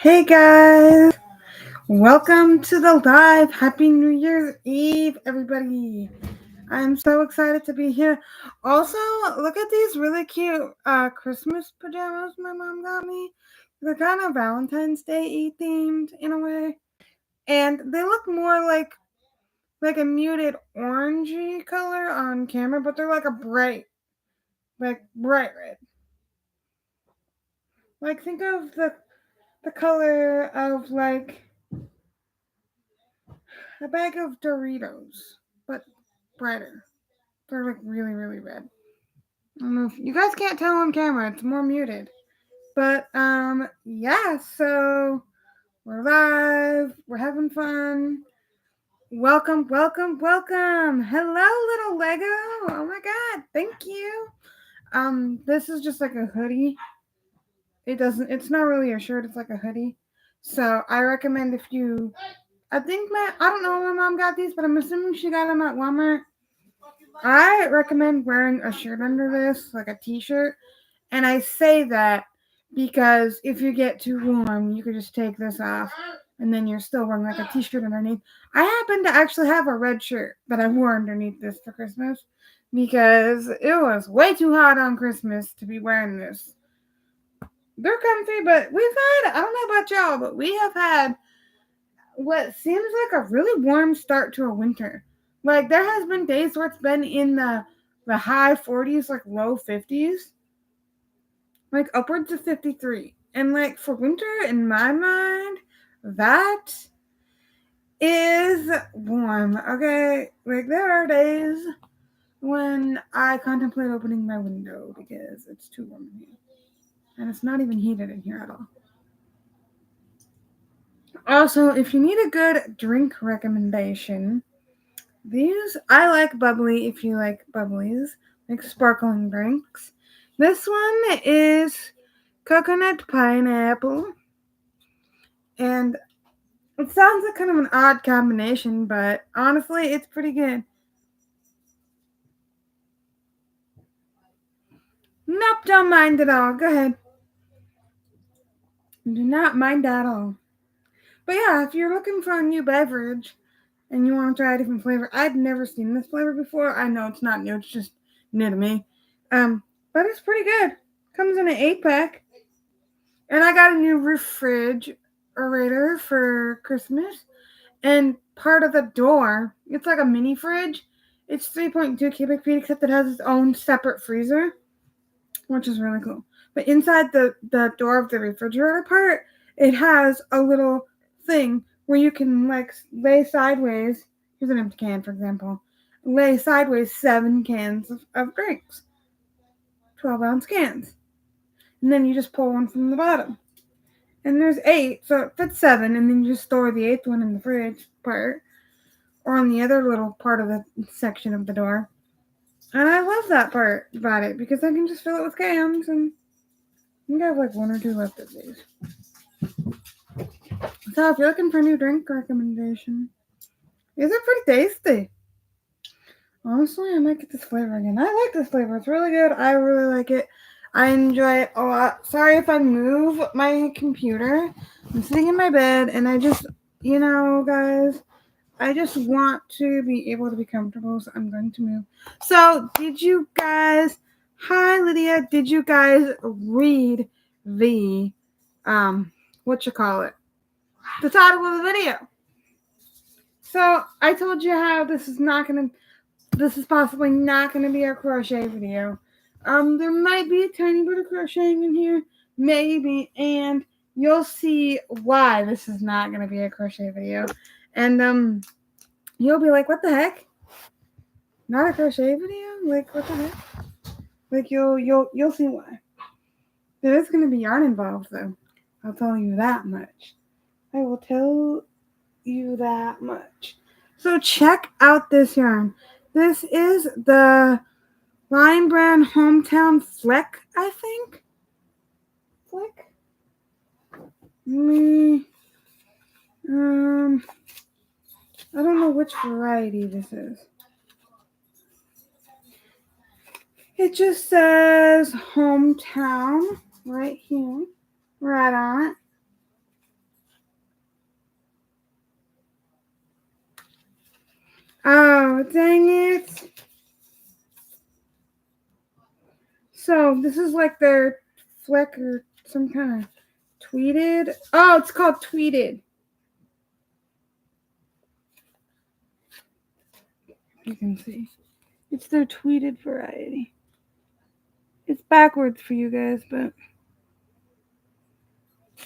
Hey guys, welcome to the live. Happy New Year's Eve, everybody. I'm so excited to be here. Also, look at these really cute Christmas pajamas my mom got me. They're kind of Valentine's Day themed in a way, and they look more like a muted orangey color on camera, but they're like a bright red. Like think of the color of like a bag of Doritos, but brighter. They're like really red. I don't know if you guys can't tell on camera, it's more muted. But yeah, so we're live, we're having fun. Welcome. Hello, little Lego. Oh my god, thank you. This is just like a hoodie. It's not really a shirt, it's like a hoodie. So I recommend I don't know when my mom got these, but I'm assuming she got them at Walmart. I recommend wearing a shirt under this, like a t-shirt. And I say that because if you get too warm, you could just take this off and then you're still wearing like a t-shirt underneath. I happen to actually have a red shirt that I wore underneath this for Christmas because it was way too hot on Christmas to be wearing this. They're comfy, but I don't know about y'all, but we have had what seems like a really warm start to a winter. Like there has been days where it's been in the high 40s, like low 50s, like upwards of 53. And like for winter in my mind, that is warm. Okay? Like there are days when I contemplate opening my window because it's too warm in here. And it's not even heated in here at all. Also, if you need a good drink recommendation, I like bubbly if you like bubblies, like sparkling drinks. This one is coconut pineapple. And it sounds like kind of an odd combination, but honestly, it's pretty good. Nope, don't mind at all. Go ahead. Do not mind at all. But yeah, if you're looking for a new beverage and you want to try a different flavor, I'd never seen this flavor before. I know it's not new, it's just new to me. But it's pretty good. Comes in an 8-pack. And I got a new refrigerator for Christmas. And part of the door, it's like a mini fridge. It's 3.2 cubic feet, except it has its own separate freezer, which is really cool. But inside the door of the refrigerator part, it has a little thing where you can like lay sideways. Here's an empty can, for example. Lay sideways 7 cans of drinks, 12-ounce cans. And then you just pull one from the bottom. And there's 8, so it fits 7, and then you just store the 8th one in the fridge part, or on the other little part of the section of the door. And I love that part about it, because I can just fill it with cans, and I think I have like 1 or 2 left of these. So if you're looking for a new drink recommendation, these are pretty tasty. Honestly, I might get this flavor again. I like this flavor. It's really good. I really like it. I enjoy it a lot. Sorry if I move my computer. I'm sitting in my bed and I just, guys, I just want to be able to be comfortable, so I'm going to move. So, hi Lydia, did you guys read the, the title of the video? So, I told you how this is possibly not going to be a crochet video. There might be a tiny bit of crocheting in here, maybe, and you'll see why this is not going to be a crochet video. And you'll be like, what the heck? Not a crochet video? Like, what the heck? Like, you'll see why. There is going to be yarn involved, though. I'll tell you that much. I will tell you that much. So check out this yarn. This is the Lion Brand Hometown Fleck, I think. Fleck? I don't know which variety this is. It just says hometown right here, right on it. Oh, dang it. So, this is like their fleck or some kind of tweeted. Oh, it's called tweeted. You can see. It's their tweeted variety. It's backwards for you guys, but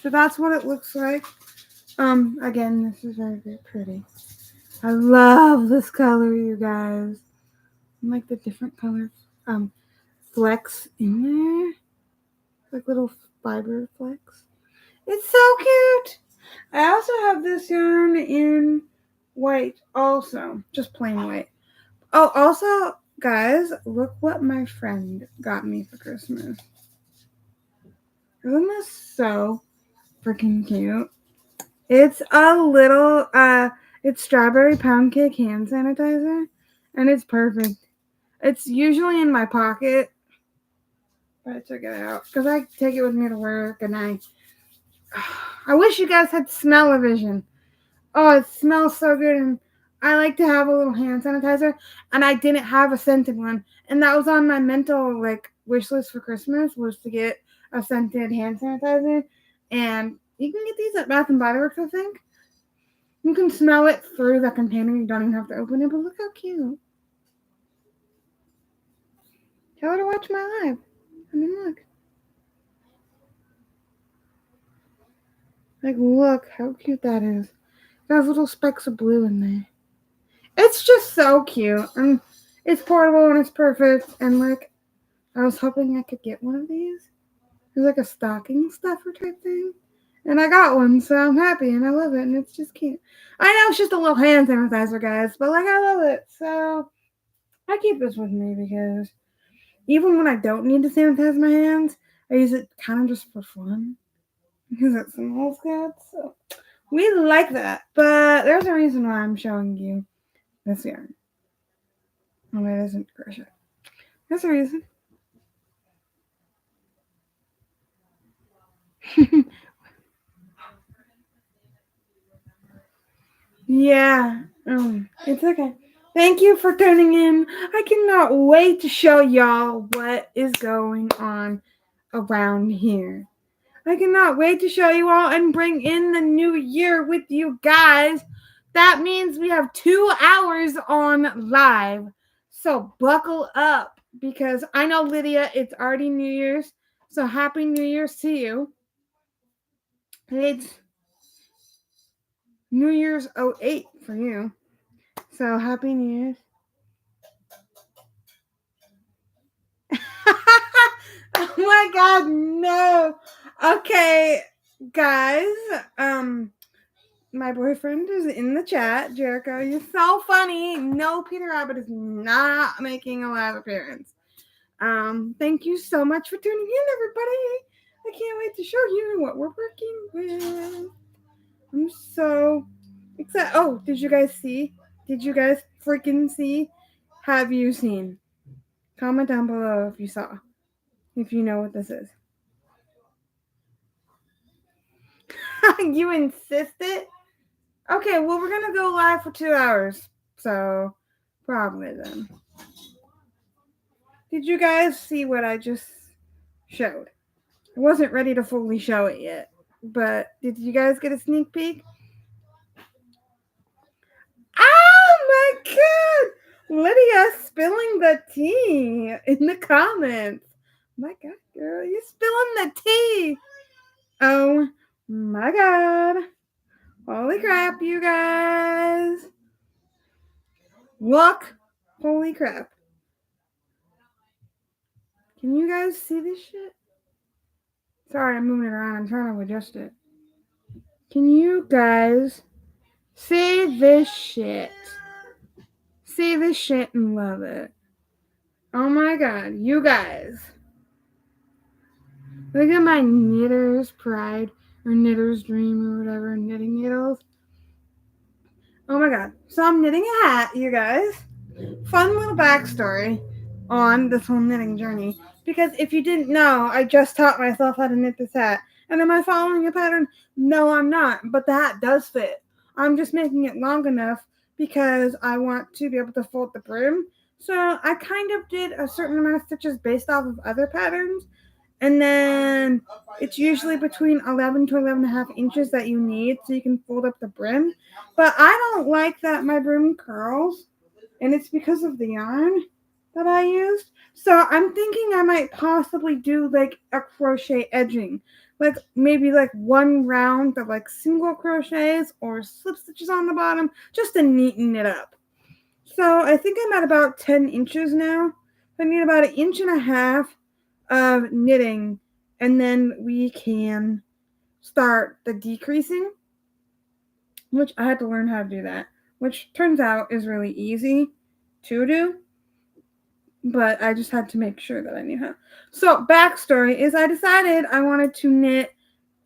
so that's what it looks like. Again, this is very, very pretty. I love this color, you guys. I like the different color flecks in there. Like little fiber flecks. It's so cute. I also have this yarn in white also. Just plain white. Oh, also, guys, look what my friend got me for Christmas. Isn't this so freaking cute? It's a little, it's strawberry pound cake hand sanitizer, and it's perfect. It's usually in my pocket, but I took it out because I take it with me to work, and I wish you guys had smell-o-vision. Oh, it smells so good, and I like to have a little hand sanitizer, and I didn't have a scented one, and that was on my mental wish list for Christmas was to get a scented hand sanitizer, and you can get these at Bath and Body Works, I think. You can smell it through the container. You don't even have to open it, but look how cute. Tell her to watch my live. I mean, look. Look how cute that is. It has little specks of blue in there. It's just so cute. And it's portable and it's perfect. And, I was hoping I could get one of these. It's like a stocking stuffer type thing. And I got one, so I'm happy and I love it. And it's just cute. I know it's just a little hand sanitizer, guys, but, I love it. So I keep this with me because even when I don't need to sanitize my hands, I use it kind of just for fun because it smells good. So we like that. But there's a reason why I'm showing you this yarn. Oh, it isn't crochet. There's a reason. Yeah. It's okay. Thank you for tuning in. I cannot wait to show y'all what is going on around here. I cannot wait to show you all and bring in the new year with you guys. That means we have 2 hours on live. So buckle up because I know, Lydia, it's already New Year's. So happy New Year's to you. It's New Year's 08 for you. So happy New Year's. Oh my god, no. Okay, guys. My boyfriend is in the chat. Jericho, you're so funny. No, Peter Rabbit is not making a live appearance. Thank you so much for tuning in, everybody. I can't wait to show you what we're working with. I'm so excited. Oh, did you guys see? Did you guys freaking see? Have you seen? Comment down below if you saw. If you know what this is. You insisted? Okay, well, we're going to go live for 2 hours. So, probably then. Did you guys see what I just showed? I wasn't ready to fully show it yet. But did you guys get a sneak peek? Oh my god! Lydia spilling the tea in the comments. My god, girl, you're spilling the tea. Oh my god. Holy crap, you guys. Look. Holy crap. Can you guys see this shit? Sorry, I'm moving it around. I'm trying to adjust it. Can you guys see this shit? See this shit and love it. Oh my god, you guys. Look at my knitter's pride or knitter's dream or whatever, knitting needles. Oh my god. So I'm knitting a hat, you guys. Fun little backstory on this whole knitting journey. Because if you didn't know, I just taught myself how to knit this hat. And am I following a pattern? No, I'm not. But the hat does fit. I'm just making it long enough because I want to be able to fold the brim. So I kind of did a certain amount of stitches based off of other patterns. And then it's usually between 11 to 11 and a half inches that you need so you can fold up the brim. But I don't like that my brim curls, and it's because of the yarn that I used. So I'm thinking I might possibly do like a crochet edging. Like maybe like one round of like single crochets or slip stitches on the bottom just to neaten it up. So I think I'm at about 10 inches now. I need about an inch and a half of knitting, and then we can start the decreasing, which I had to learn how to do that, which turns out is really easy to do, but I just had to make sure that I knew how. So backstory is I decided I wanted to knit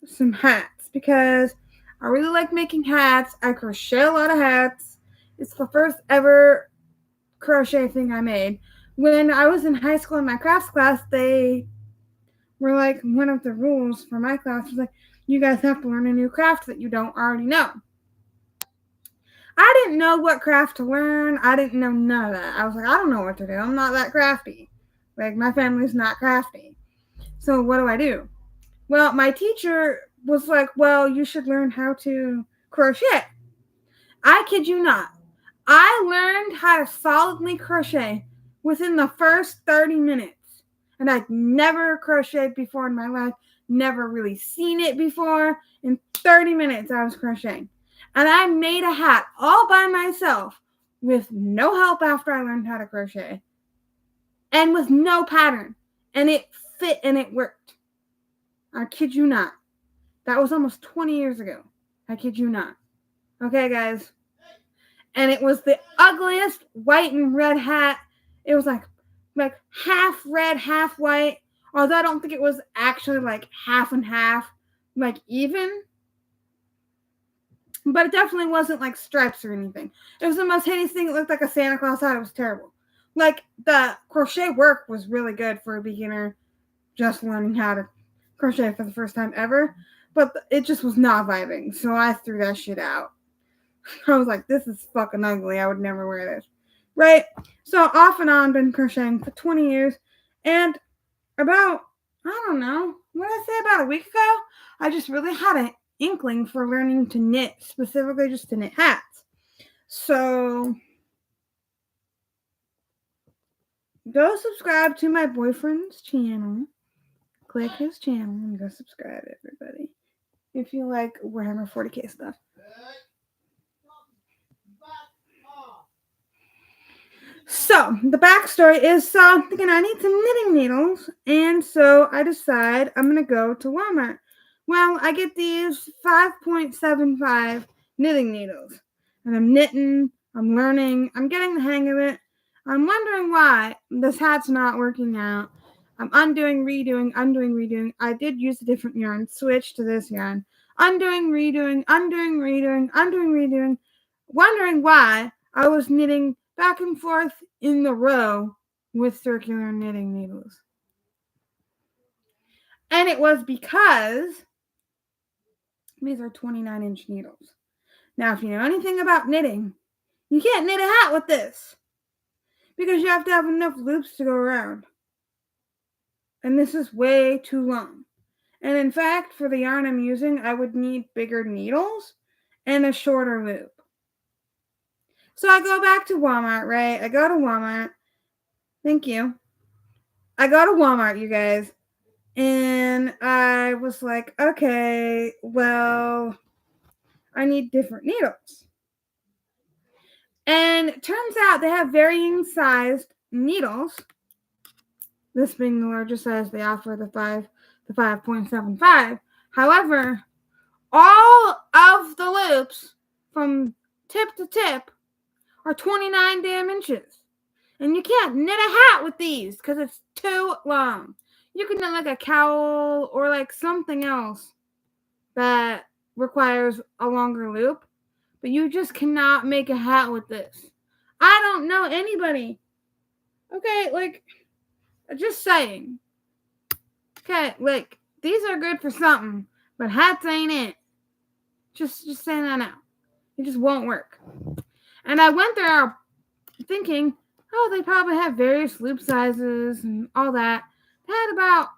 some hats because I really like making hats. I crochet a lot of hats. It's the first ever crochet thing I made. When I was in high school in my crafts class, they were like, one of the rules for my class was like, you guys have to learn a new craft that you don't already know. I didn't know what craft to learn. I didn't know none of that. I was like, I don't know what to do. I'm not that crafty. Like, my family's not crafty. So what do I do? Well, my teacher was like, well, you should learn how to crochet. I kid you not. I learned how to solidly crochet within the first 30 minutes. And I'd never crocheted before in my life, never really seen it before. In 30 minutes, I was crocheting. And I made a hat all by myself with no help after I learned how to crochet. And with no pattern. And it fit and it worked. I kid you not. That was almost 20 years ago. I kid you not. Okay, guys. And it was the ugliest white and red hat. It was like half red, half white. Although I don't think it was actually like half and half, like even. But it definitely wasn't like stripes or anything. It was the most hideous thing. It looked like a Santa Claus hat. It was terrible. Like, the crochet work was really good for a beginner just learning how to crochet for the first time ever. But it just was not vibing. So I threw that shit out. I was like, this is fucking ugly. I would never wear this. Right? So off and on, been crocheting for 20 years. And about, I don't know, what did I say, about a week ago? I just really had an inkling for learning to knit, specifically just to knit hats. So go subscribe to my boyfriend's channel. Click his channel and go subscribe, everybody. If you like Warhammer 40k stuff. So, the backstory is, so I'm thinking I need some knitting needles, and so I decide I'm going to go to Walmart. Well, I get these 5.75 knitting needles, and I'm knitting, I'm learning, I'm getting the hang of it. I'm wondering why this hat's not working out. I'm undoing, redoing. I did use a different yarn, switch to this yarn. Undoing, redoing, wondering why I was knitting back and forth in the row with circular knitting needles. And it was because these are 29-inch needles. Now, if you know anything about knitting, you can't knit a hat with this because you have to have enough loops to go around. And this is way too long. And in fact, for the yarn I'm using, I would need bigger needles and a shorter loop. So I go back to Walmart, right? I go to Walmart. Thank you. I go to Walmart, you guys. And I was like, okay, well, I need different needles. And it turns out they have varying sized needles. This being the largest size they offer, the 5.75. However, all of the loops from tip to tip are 29 damn inches. And you can't knit a hat with these because it's too long. You can knit like a cowl or like something else that requires a longer loop. But you just cannot make a hat with this. I don't know anybody. Okay, like, just saying. Okay, like, these are good for something, but hats ain't it. Just saying that now. It just won't work. And I went there thinking, oh, they probably have various loop sizes and all that. They had about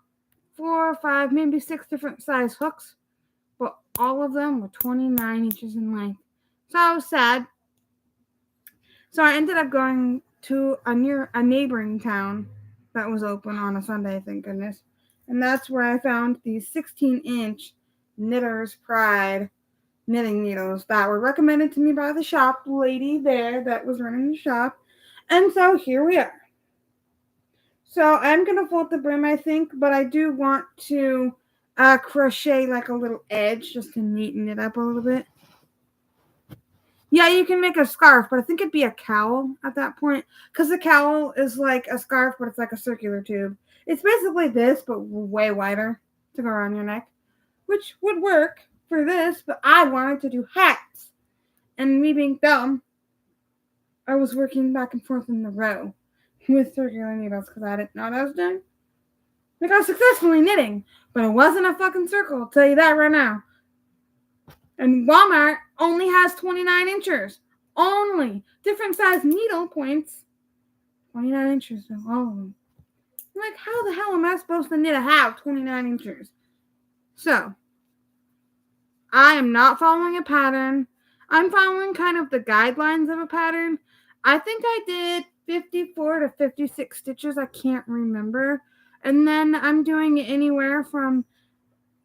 4 or 5, maybe 6 different size hooks, but all of them were 29 inches in length. So I was sad. So I ended up going to a neighboring town that was open on a Sunday, thank goodness. And that's where I found these 16-inch Knitter's Pride knitting needles that were recommended to me by the shop lady there that was running the shop. And so here we are. So I'm going to fold the brim, I think, but I do want to crochet like a little edge just to neaten it up a little bit. Yeah, you can make a scarf, but I think it'd be a cowl at that point because the cowl is like a scarf, but it's like a circular tube. It's basically this, but way wider to go around your neck, which would work for this, but I wanted to do hats. And me being dumb, I was working back and forth in the row with circular needles because I didn't know what I was doing. Like I was successfully knitting, but it wasn't a fucking circle, I'll tell you that right now. And Walmart only has 29 inches. Only. Different size needle points. 29 inches, though, all of them. I'm like, how the hell am I supposed to knit a hat 29 inches? So, I am not following a pattern. I'm following kind of the guidelines of a pattern. I think I did 54 to 56 stitches. I can't remember. And then I'm doing anywhere from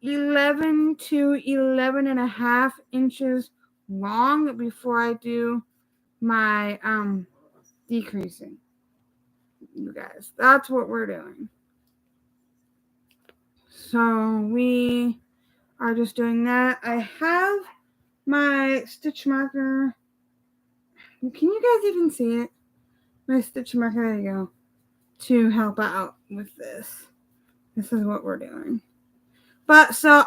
11 to 11 and a half inches long before I do my decreasing. You guys, that's what we're doing. So we are just doing that. I have my stitch marker. Can you guys even see it? My stitch marker, there you go, to help out with this. This is what we're doing. But so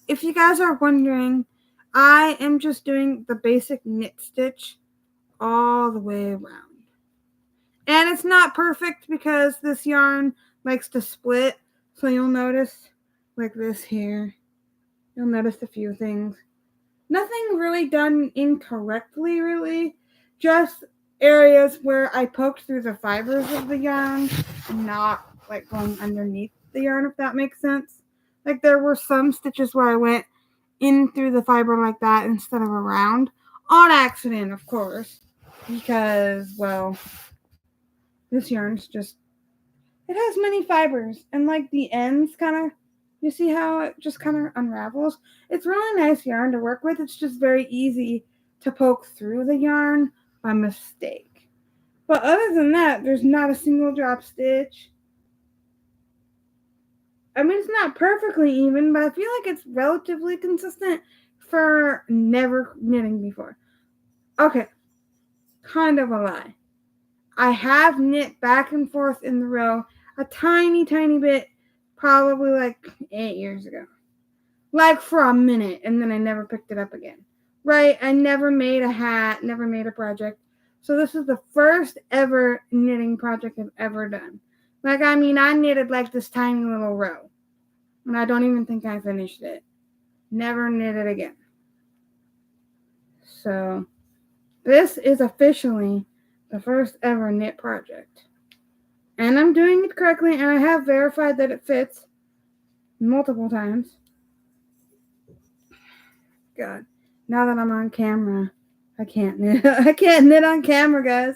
if you guys are wondering, I am just doing the basic knit stitch all the way around. And it's not perfect because this yarn likes to split. So you'll notice like this here. You'll notice a few things. Nothing really done incorrectly, really. Just areas where I poked through the fibers of the yarn and not like going underneath the yarn, if that makes sense. Like there were some stitches where I went in through the fiber like that instead of around. On accident, of course. Because, well, this yarn's just, it has many fibers. And like the ends kind of, you see how it just kind of unravels? It's really nice yarn to work with. It's just very easy to poke through the yarn by mistake. But other than that, there's not a single drop stitch. I mean, it's not perfectly even, but I feel like it's relatively consistent for never knitting before. Okay, kind of a lie. I have knit back and forth in the row a tiny, tiny bit, probably like 8 years ago. Like for a minute, and then I never picked it up again. Right? I never made a hat, never made a project. So this is the first ever knitting project I've ever done. Like, I mean, I knitted like this tiny little row. And I don't even think I finished it. Never knit it again. So, this is officially the first ever knit project. And I'm doing it correctly, and I have verified that it fits multiple times. God, now that I'm on camera, I can't knit. I can't knit on camera, guys.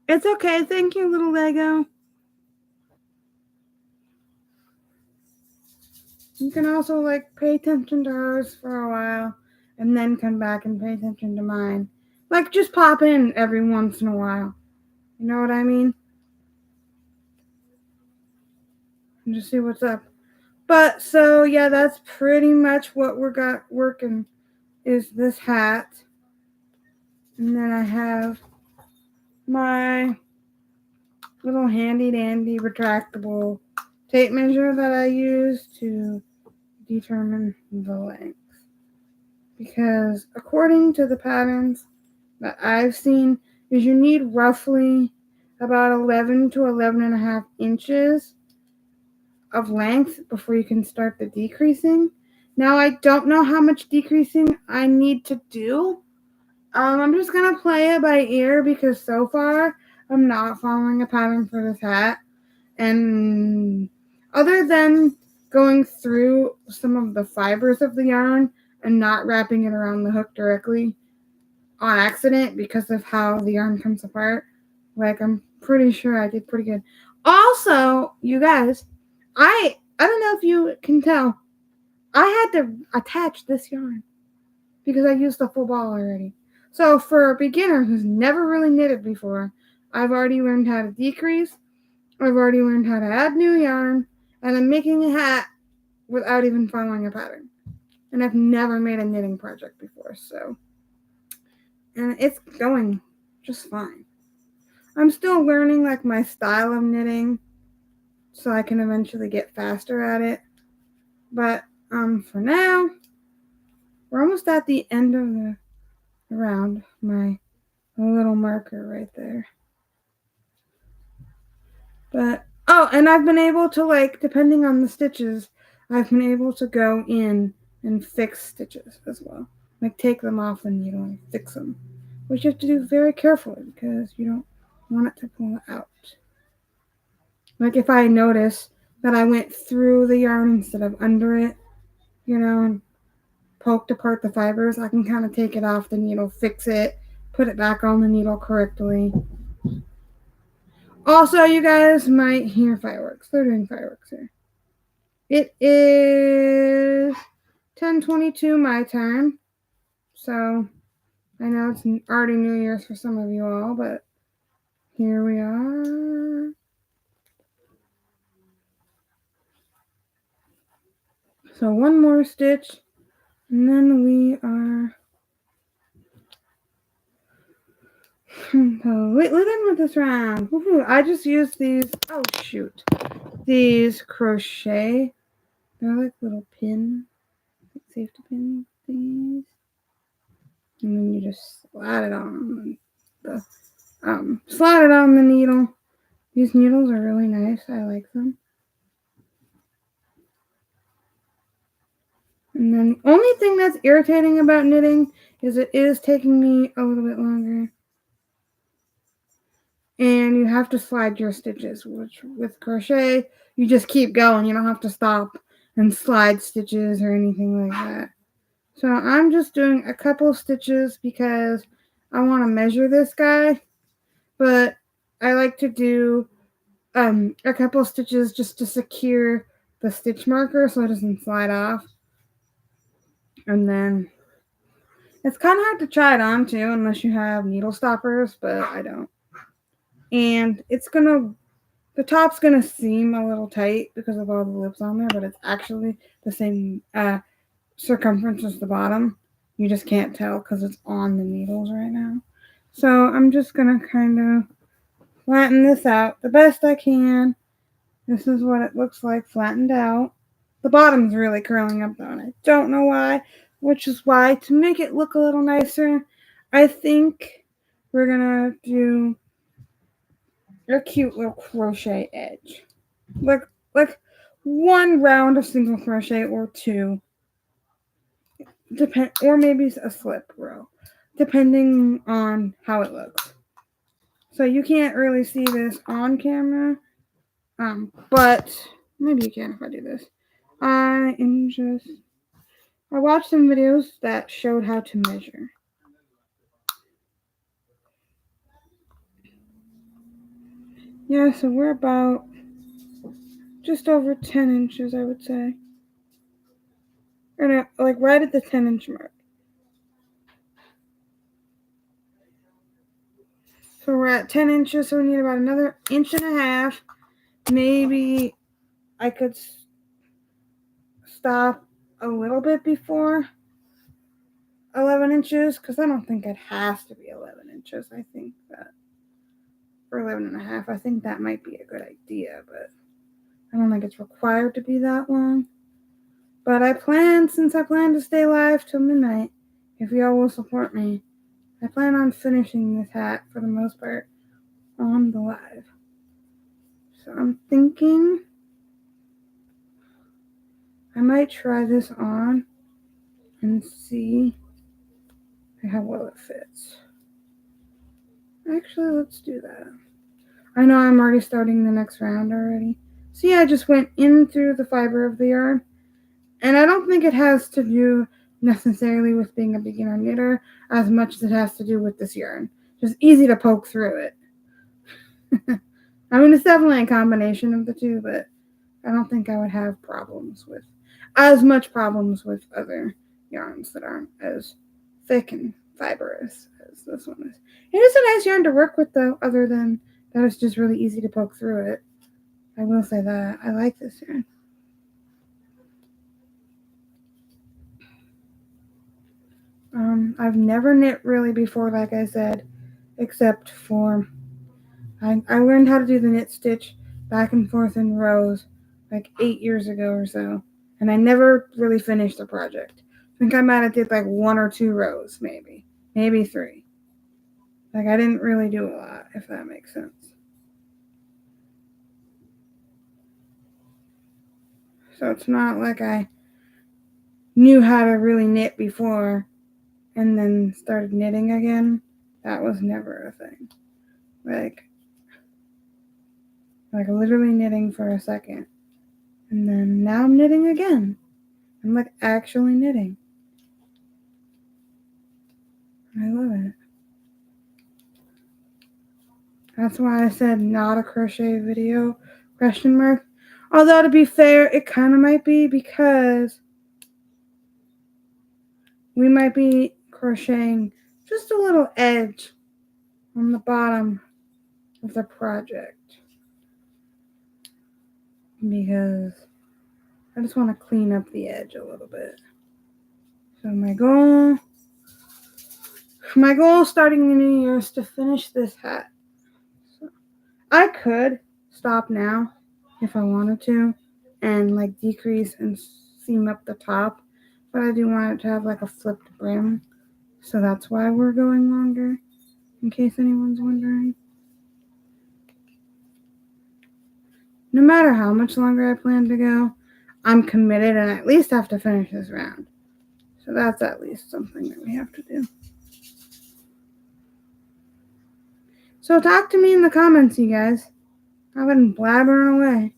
It's okay. Thank you, little Lego. You can also like pay attention to hers for a while and then come back and pay attention to mine. Like just pop in every once in a while. You know what I mean? And just see what's up. But so yeah, that's pretty much what we got working is this hat. And then I have my little handy dandy retractable tape measure that I use to determine the length. Because according to the patterns that I've seen, is you need roughly about 11 to 11 and a half inches of length before you can start the decreasing. Now I don't know how much decreasing I need to do. I'm just gonna play it by ear because so far I'm not following a pattern for this hat. And other than going through some of the fibers of the yarn and not wrapping it around the hook directly on accident because of how the yarn comes apart, like I'm pretty sure I did pretty good. Also, you guys, I don't know if you can tell, I had to attach this yarn because I used the full ball already. So for a beginner who's never really knitted before, I've already learned how to decrease. I've already learned how to add new yarn, and I'm making a hat without even following a pattern. And I've never made a knitting project before, so. And it's going just fine. I'm still learning like my style of knitting so I can eventually get faster at it. But for now, we're almost at the end of the round. My little marker right there. But oh, and I've been able to, like, depending on the stitches, I've been able to go in and fix stitches as well. Like take them off the needle and fix them, which you have to do very carefully because you don't want it to pull out. Like if I notice that I went through the yarn instead of under it, and poked apart the fibers, I can kind of take it off the needle, fix it, put it back on the needle correctly. Also, you guys might hear fireworks. They're doing fireworks here. It is 10:22 my time, so I know it's already New Year's for some of you all, but here we are. So one more stitch, and then we are completely done with this round. Woo-hoo. I just used these, these crochet. They're like little safety pin thingies. And then you just slide it on the needle. These needles are really nice. I like them. And then the only thing that's irritating about knitting is it is taking me a little bit longer. And you have to slide your stitches, which with crochet, you just keep going. You don't have to stop and slide stitches or anything like that. So I'm just doing a couple stitches because I want to measure this guy. But I like to do a couple stitches just to secure the stitch marker so it doesn't slide off. And then it's kind of hard to try it on too unless you have needle stoppers, but I don't. And the top's gonna seem a little tight because of all the lips on there, but it's actually the same circumference as the bottom. You just can't tell because it's on the needles right now. So I'm just gonna kind of flatten this out the best I can. This is what it looks like flattened out. The bottom's really curling up though, and I don't know why, which is why, to make it look a little nicer, I think we're gonna do a cute little crochet edge. Like one round of single crochet or two. Or maybe a slip row, depending on how it looks. So you can't really see this on camera, but maybe you can if I do this. I watched some videos that showed how to measure. Yeah, so we're about just over 10 inches, I would say. And like right at the 10-inch mark. So we're at 10 inches, so we need about another 1.5 inches. Maybe I could stop a little bit before 11 inches, because I don't think it has to be 11 inches. I think that, or 11.5, I think that might be a good idea, but I don't think it's required to be that long. But since I plan to stay live till midnight, if y'all will support me, I plan on finishing this hat for the most part on the live. So I'm thinking I might try this on and see how well it fits. Actually, let's do that. I know I'm already starting the next round already. See, I just went in through the fiber of the yarn. And I don't think it has to do necessarily with being a beginner knitter as much as it has to do with this yarn. Just easy to poke through it. I mean, it's definitely a combination of the two, but I don't think I would have problems with as much problems with other yarns that aren't as thick and fibrous as this one is. It is a nice yarn to work with, though, other than that it's just really easy to poke through it. I will say that. I like this yarn. I've never knit really before, like I said, except for I learned how to do the knit stitch back and forth in rows like 8 years ago or so, and I never really finished the project. I think I might have did like 1 or 2 rows, maybe 3. Like I didn't really do a lot, if that makes sense. So it's not like I knew how to really knit before and then started knitting again. That was never a thing. Like literally knitting for a second. And then now I'm knitting again. I'm like actually knitting. I love it. That's why I said not a crochet video, question mark. Although to be fair, it kind of might be because we might be crocheting just a little edge on the bottom of the project. Because I just want to clean up the edge a little bit. So my goal starting the new year is to finish this hat. So I could stop now if I wanted to and like decrease and seam up the top, but I do want it to have like a flipped brim. So that's why we're going longer, in case anyone's wondering. No matter how much longer I plan to go, I'm committed and I at least have to finish this round. So that's at least something that we have to do. So talk to me in the comments, you guys. I've been blabbering away.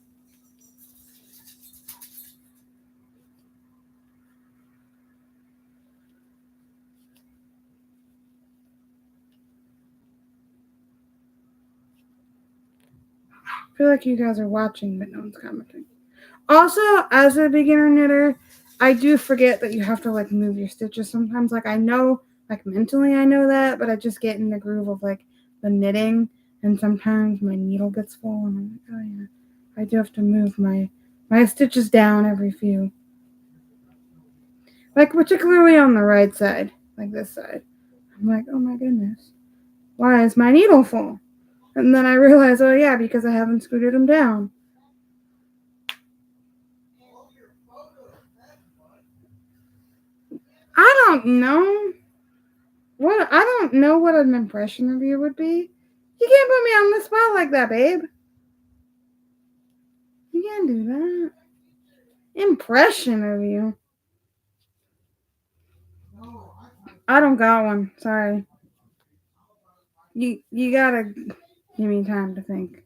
I feel like you guys are watching, but no one's commenting. Also, as a beginner knitter, I do forget that you have to like move your stitches sometimes. Like I know, like mentally I know that, but I just get in the groove of like the knitting, and sometimes my needle gets full, and I'm like, oh yeah, I do have to move my stitches down every few. Like particularly on the right side, like this side. I'm like, oh my goodness, why is my needle full? And then I realize, oh yeah, because I haven't scooted them down. I don't know. I don't know what an impression of you would be. You can't put me on the spot like that, babe. You can't do that. Impression of you. I don't got one. Sorry. You gotta give me time to think.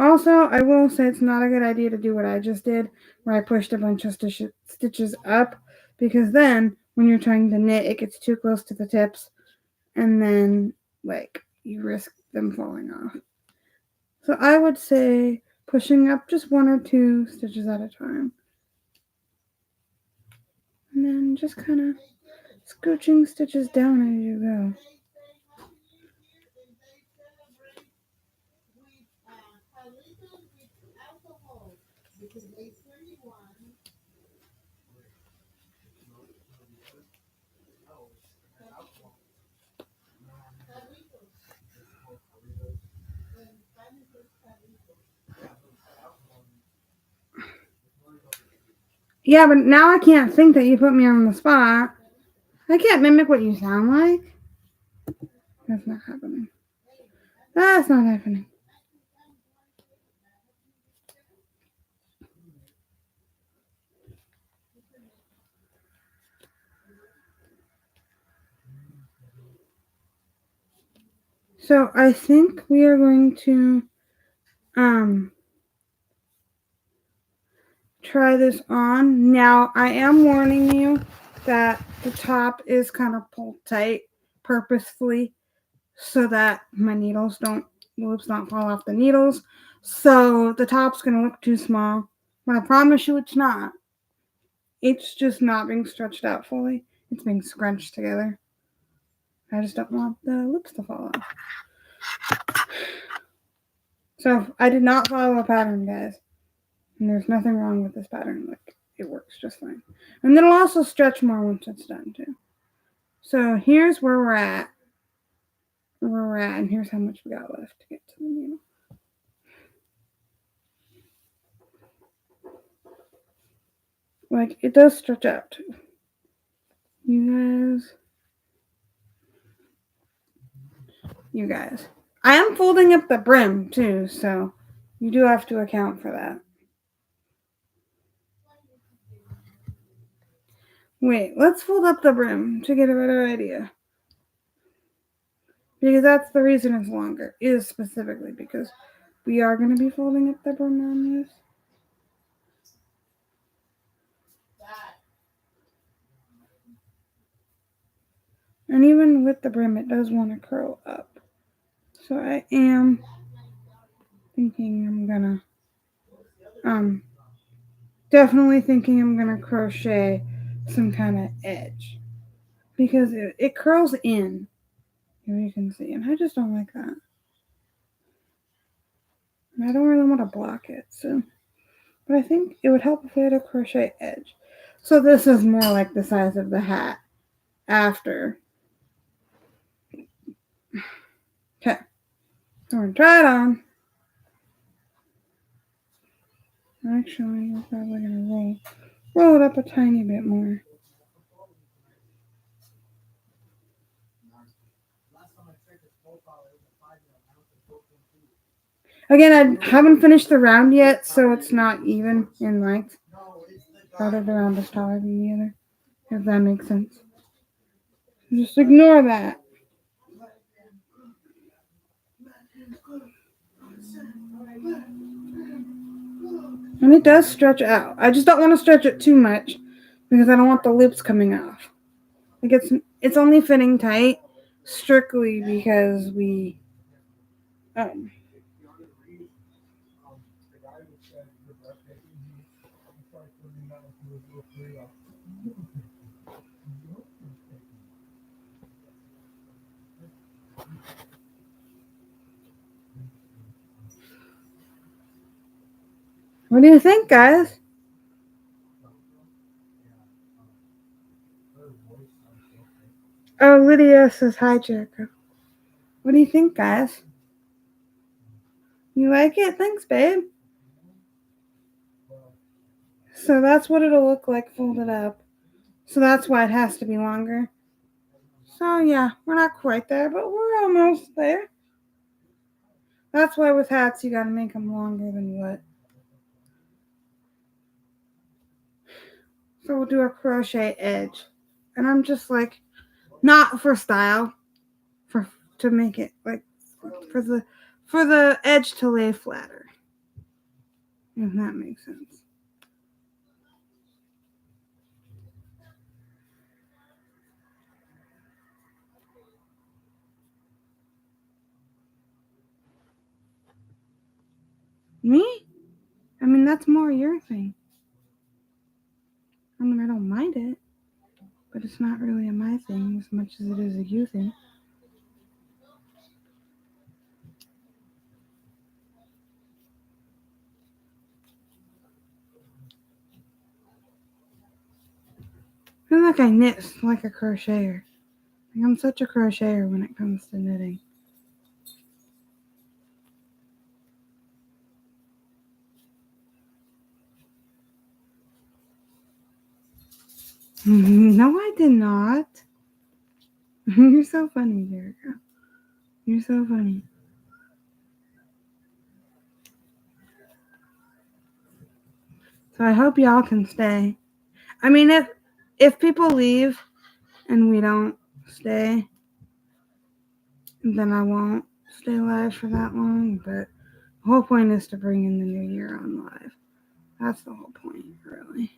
Also, I will say it's not a good idea to do what I just did, where I pushed a bunch of stitches up, because then when you're trying to knit, it gets too close to the tips, and then like you risk them falling off. So I would say pushing up just 1 or 2 stitches at a time. And then just kind of scooching stitches down as you go. Yeah, but now I can't think that you put me on the spot. I can't mimic what you sound like. That's not happening. That's not happening. So I think we are going to um try this on. Now I am warning you that the top is kind of pulled tight purposefully so that my needles don't loops don't fall off the needles. So the top's gonna look too small. But I promise you it's not. It's just not being stretched out fully. It's being scrunched together. I just don't want the loops to fall off. So I did not follow a pattern, guys. And there's nothing wrong with this pattern. Like, it works just fine. And then it'll also stretch more once it's done, too. So here's where we're at. And here's how much we got left to get to the needle. Like, it does stretch out, too. You guys. I am folding up the brim, too, so you do have to account for that. Wait, let's fold up the brim to get a better idea. Because that's the reason it's longer, is specifically because we are going to be folding up the brim on this. And even with the brim, it does want to curl up. So I am thinking I'm going to, definitely thinking I'm going to crochet some kind of edge. Because it curls in. Here you can see. And I just don't like that. And I don't really want to block it. So, but I think it would help if we had a crochet edge. So this is more like the size of the hat after. Okay. So we're going to try it on. Actually, we're probably going to roll it up a tiny bit more. Again, I haven't finished the round yet, so it's not even in length. Part of the round is taller than the other, if that makes sense. Just ignore that. And it does stretch out. I just don't want to stretch it too much because I don't want the loops coming off. Like it's only fitting tight strictly because we What do you think, guys? Oh, Lydia says hi, Jericho. What do you think, guys? You like it? Thanks, babe. So that's what it'll look like folded up. So that's why it has to be longer. So yeah, we're not quite there, but we're almost there. That's why with hats you gotta make them longer than what. So we'll do a crochet edge. And I'm just like, not for style, to make it like for the edge to lay flatter. If that makes sense. Me? I mean, that's more your thing. I mean, I don't mind it, but it's not really a my thing as much as it is a you thing. I feel like I knit like a crocheter. Like I'm such a crocheter when it comes to knitting. No, I did not. You're so funny, Jericho. You're so funny. So I hope y'all can stay. I mean, if people leave and we don't stay, then I won't. stay live for that long, but the whole point is to bring in the new year on live. That's the whole point, really.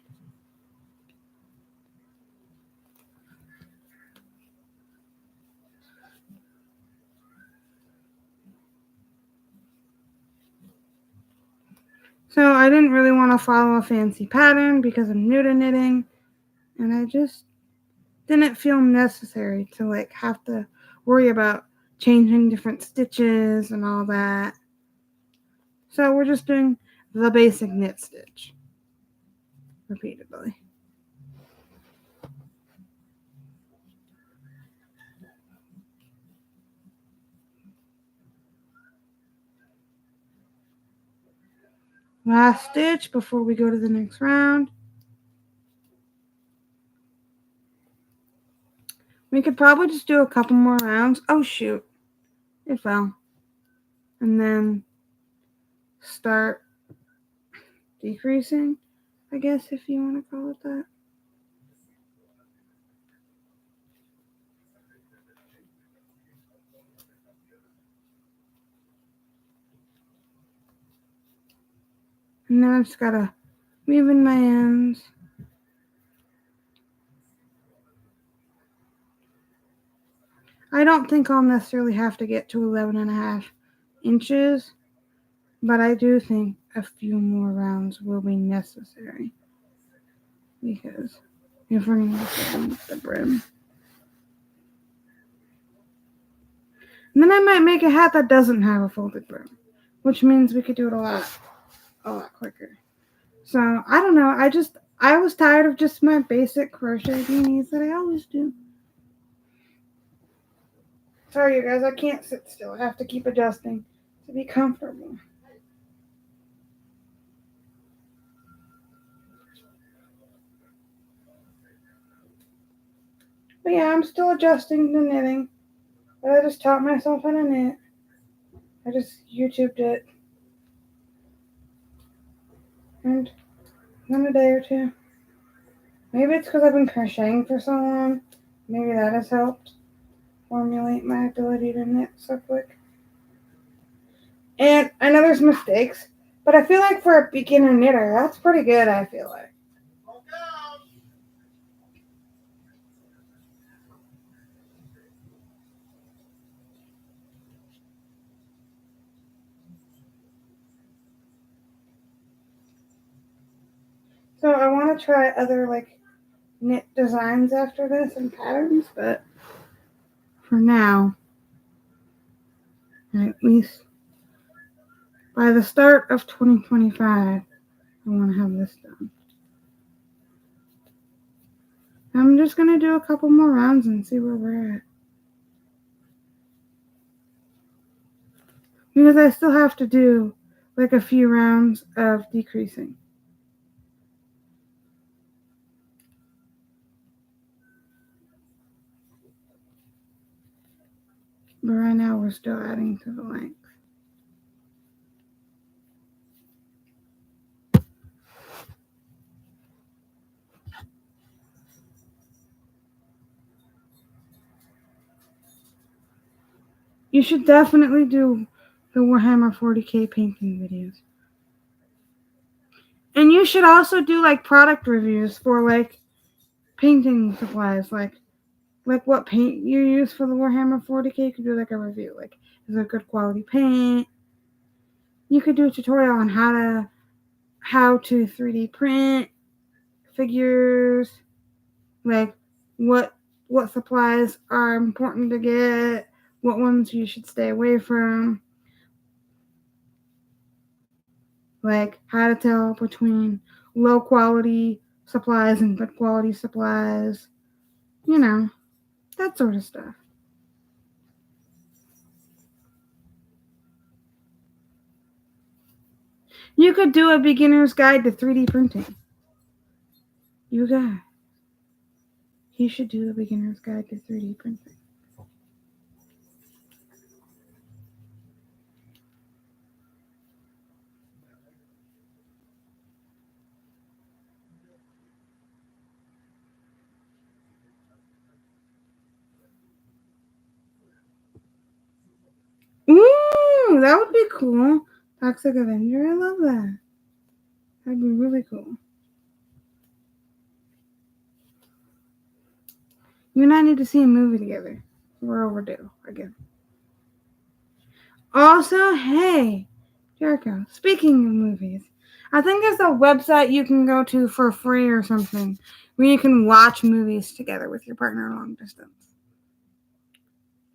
So I didn't really want to follow a fancy pattern because I'm new to knitting, and I just didn't feel necessary to like have to worry about changing different stitches and all that. So we're just doing the basic knit stitch repeatedly. Last stitch before we go to the next round. We could probably just do a couple more rounds. Oh shoot, it fell. And then start decreasing, I guess, if you want to call it that. And then I've just got to weave in my ends. I don't think I'll necessarily have to get to 11.5 inches, but I do think a few more rounds will be necessary because if we're going to fill the brim. And then I might make a hat that doesn't have a folded brim, which means we could do it a lot quicker. So I don't know. I was tired of just my basic crochet beanies that I always do. Sorry, you guys, I can't sit still. I have to keep adjusting to be comfortable. But yeah, I'm still adjusting to knitting. But I just taught myself how to knit. I just YouTubed it. And in a day or two. Maybe it's because I've been crocheting for so long. Maybe that has helped formulate my ability to knit so quick. And I know there's mistakes, but I feel like for a beginner knitter, that's pretty good, I feel like. So I want to try other like knit designs after this and patterns, but for now, at least by the start of 2025, I want to have this done. I'm just going to do a couple more rounds and see where we're at. Because I still have to do like a few rounds of decreasing. But right now we're still adding to the length. You should definitely do the Warhammer 40k painting videos. And you should also do like product reviews for like painting supplies, like what paint you use for the Warhammer 40k. You could do like a review, like is it good quality paint. You could do a tutorial on how to 3D print figures, like what supplies are important to get, what ones you should stay away from, like how to tell between low quality supplies and good quality supplies, that sort of stuff. You could do a beginner's guide to 3D printing. You got. You should do a beginner's guide to 3D printing. Ooh, Ooh, that would be cool. Toxic Avenger, I love that. That'd be really cool. You and I need to see a movie together. We're overdue again. Also, hey, Jericho, speaking of movies, I think there's a website you can go to for free or something where you can watch movies together with your partner long distance.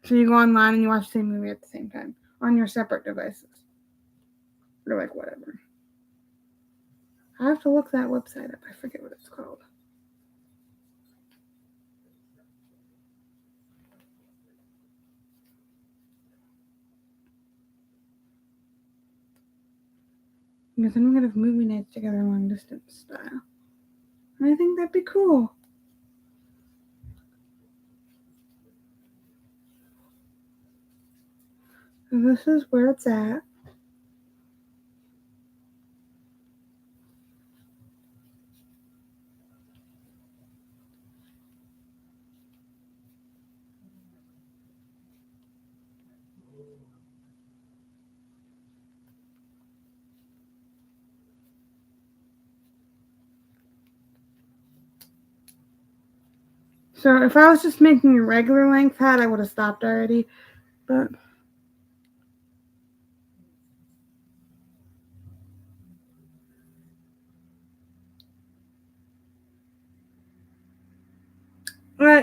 So you go online and you watch the same movie at the same time on your separate devices. Or like whatever. I have to look that website up. I forget what it's called. Because then we're gonna have movie nights together long distance style. And I think that'd be cool. So this is where it's at. So if I was just making a regular length hat, I would have stopped already. But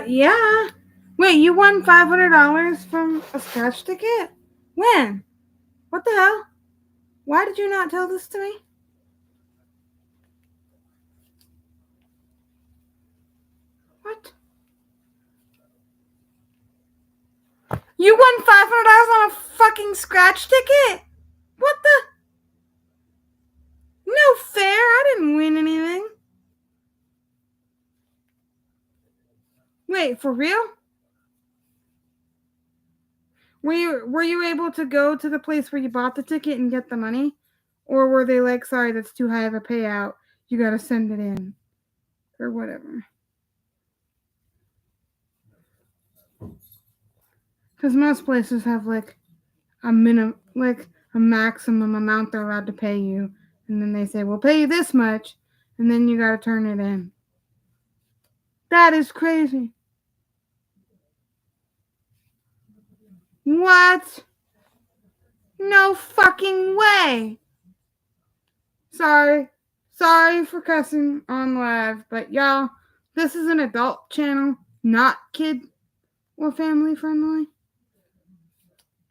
yeah. Wait, you won $500 from a scratch ticket? When? What the hell? Why did you not tell this to me? What? You won $500 on a fucking scratch ticket? What the? No fair. I didn't win anything. Wait, for real? Were you able to go to the place where you bought the ticket and get the money? Or were they like, sorry, that's too high of a payout. You gotta send it in. Or whatever. Because most places have like a maximum amount they're allowed to pay you. And then they say, we'll pay you this much. And then you gotta turn it in. That is crazy. What? No fucking way. Sorry. Sorry for cussing on live, but y'all, this is an adult channel, not kid or family friendly.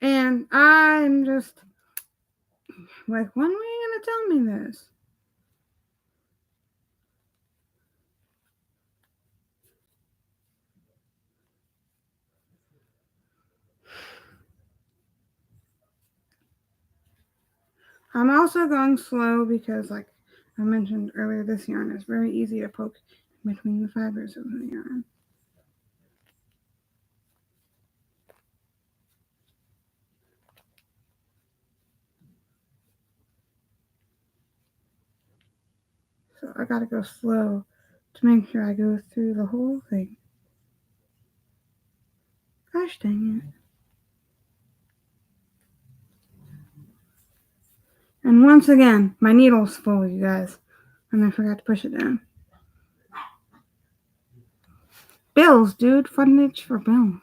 And I'm just like, when were you gonna tell me this? I'm also going slow because, like I mentioned earlier, this yarn is very easy to poke between the fibers of the yarn. So I gotta go slow to make sure I go through the whole thing. Gosh dang it. And once again, my needle's full, you guys. And I forgot to push it down. Bills, dude. Fundage for bills.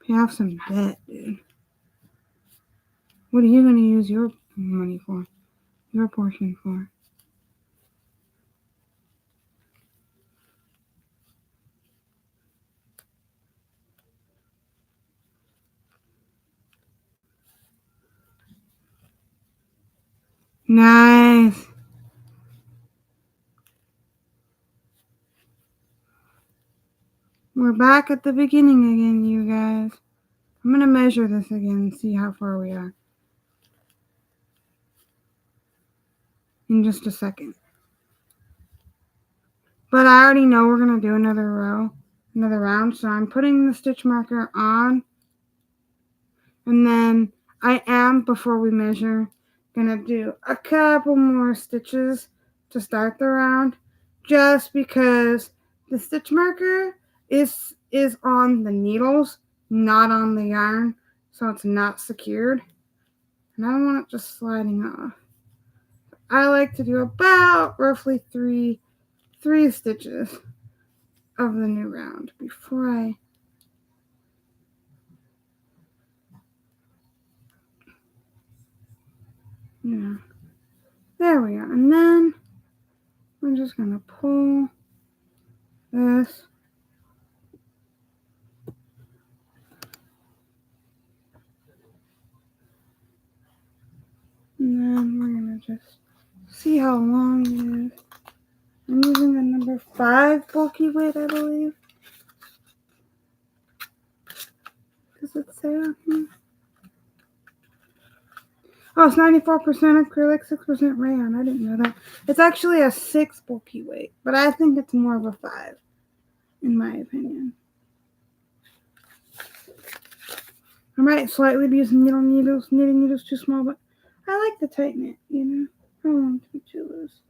Pay off some debt, dude. What are you going to use your money for? Your portion for? Nice. We're back at the beginning again, you guys. I'm going to measure this again and see how far we are. In just a second. But I already know we're going to do another round. So I'm putting the stitch marker on. And then I am, before we measure, going to do a couple more stitches to start the round, just because the stitch marker is on the needles, not on the yarn, so it's not secured. And I don't want it just sliding off. I like to do about roughly three stitches of the new round before I there we are. And then I'm just gonna pull this. And then we're gonna just see how long it is. I'm using the number 5 bulky weight, I believe. Does it say on here? Oh, it's 94% acrylic, 6% rayon. I didn't know that. It's actually a 6 bulky weight, but I think it's more of a 5, in my opinion. I might slightly be using knitting needles too small, but I like to tighten it, you know. I don't want it to be too loose.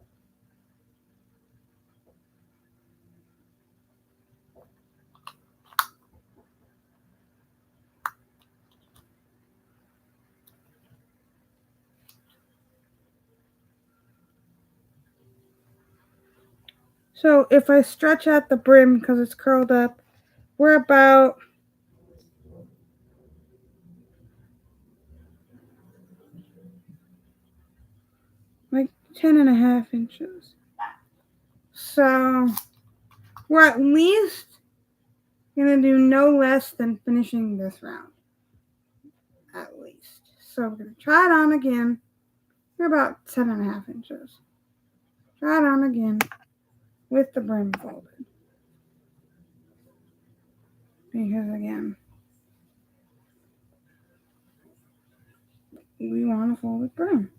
So if I stretch out the brim because it's curled up, we're about like 10.5 inches. So we're at least gonna do no less than finishing this round. At least. So we're gonna try it on again. We're about 10.5 inches. Try it on again with the brim folded. Because again, we want a folded brim.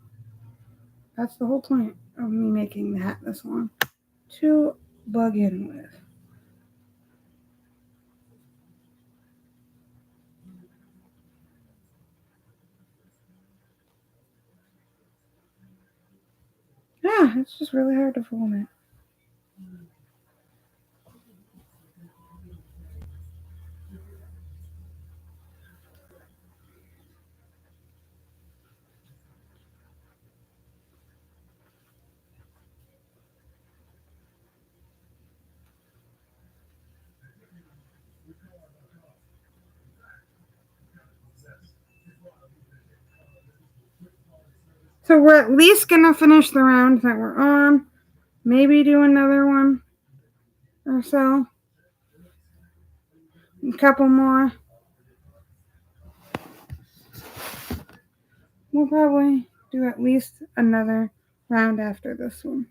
That's the whole point of me making the hat this long. To bug in with. Yeah, it's just really hard to fold it. So we're at least gonna finish the round that we're on. Maybe do another one or so. A couple more. We'll probably do at least another round after this one.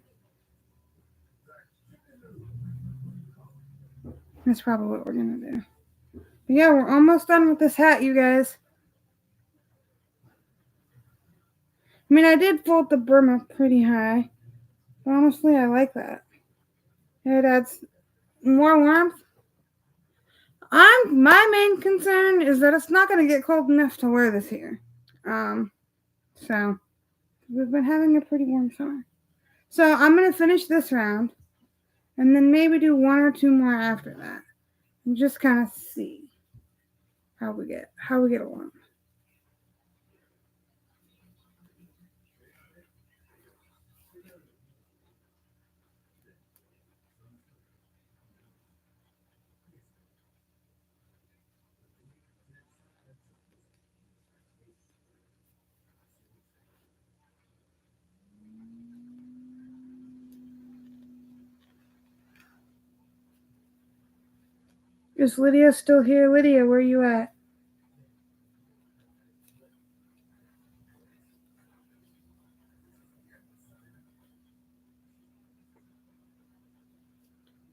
That's probably what we're gonna do. But yeah, we're almost done with this hat, you guys. I mean, I did fold the brim up pretty high. But honestly, I like that. It adds more warmth. My main concern is that it's not gonna get cold enough to wear this here. So we've been having a pretty warm summer. So I'm gonna finish this round, and then maybe do one or two more after that, and just kind of see how we get along. Is Lydia still here? Lydia, where are you at?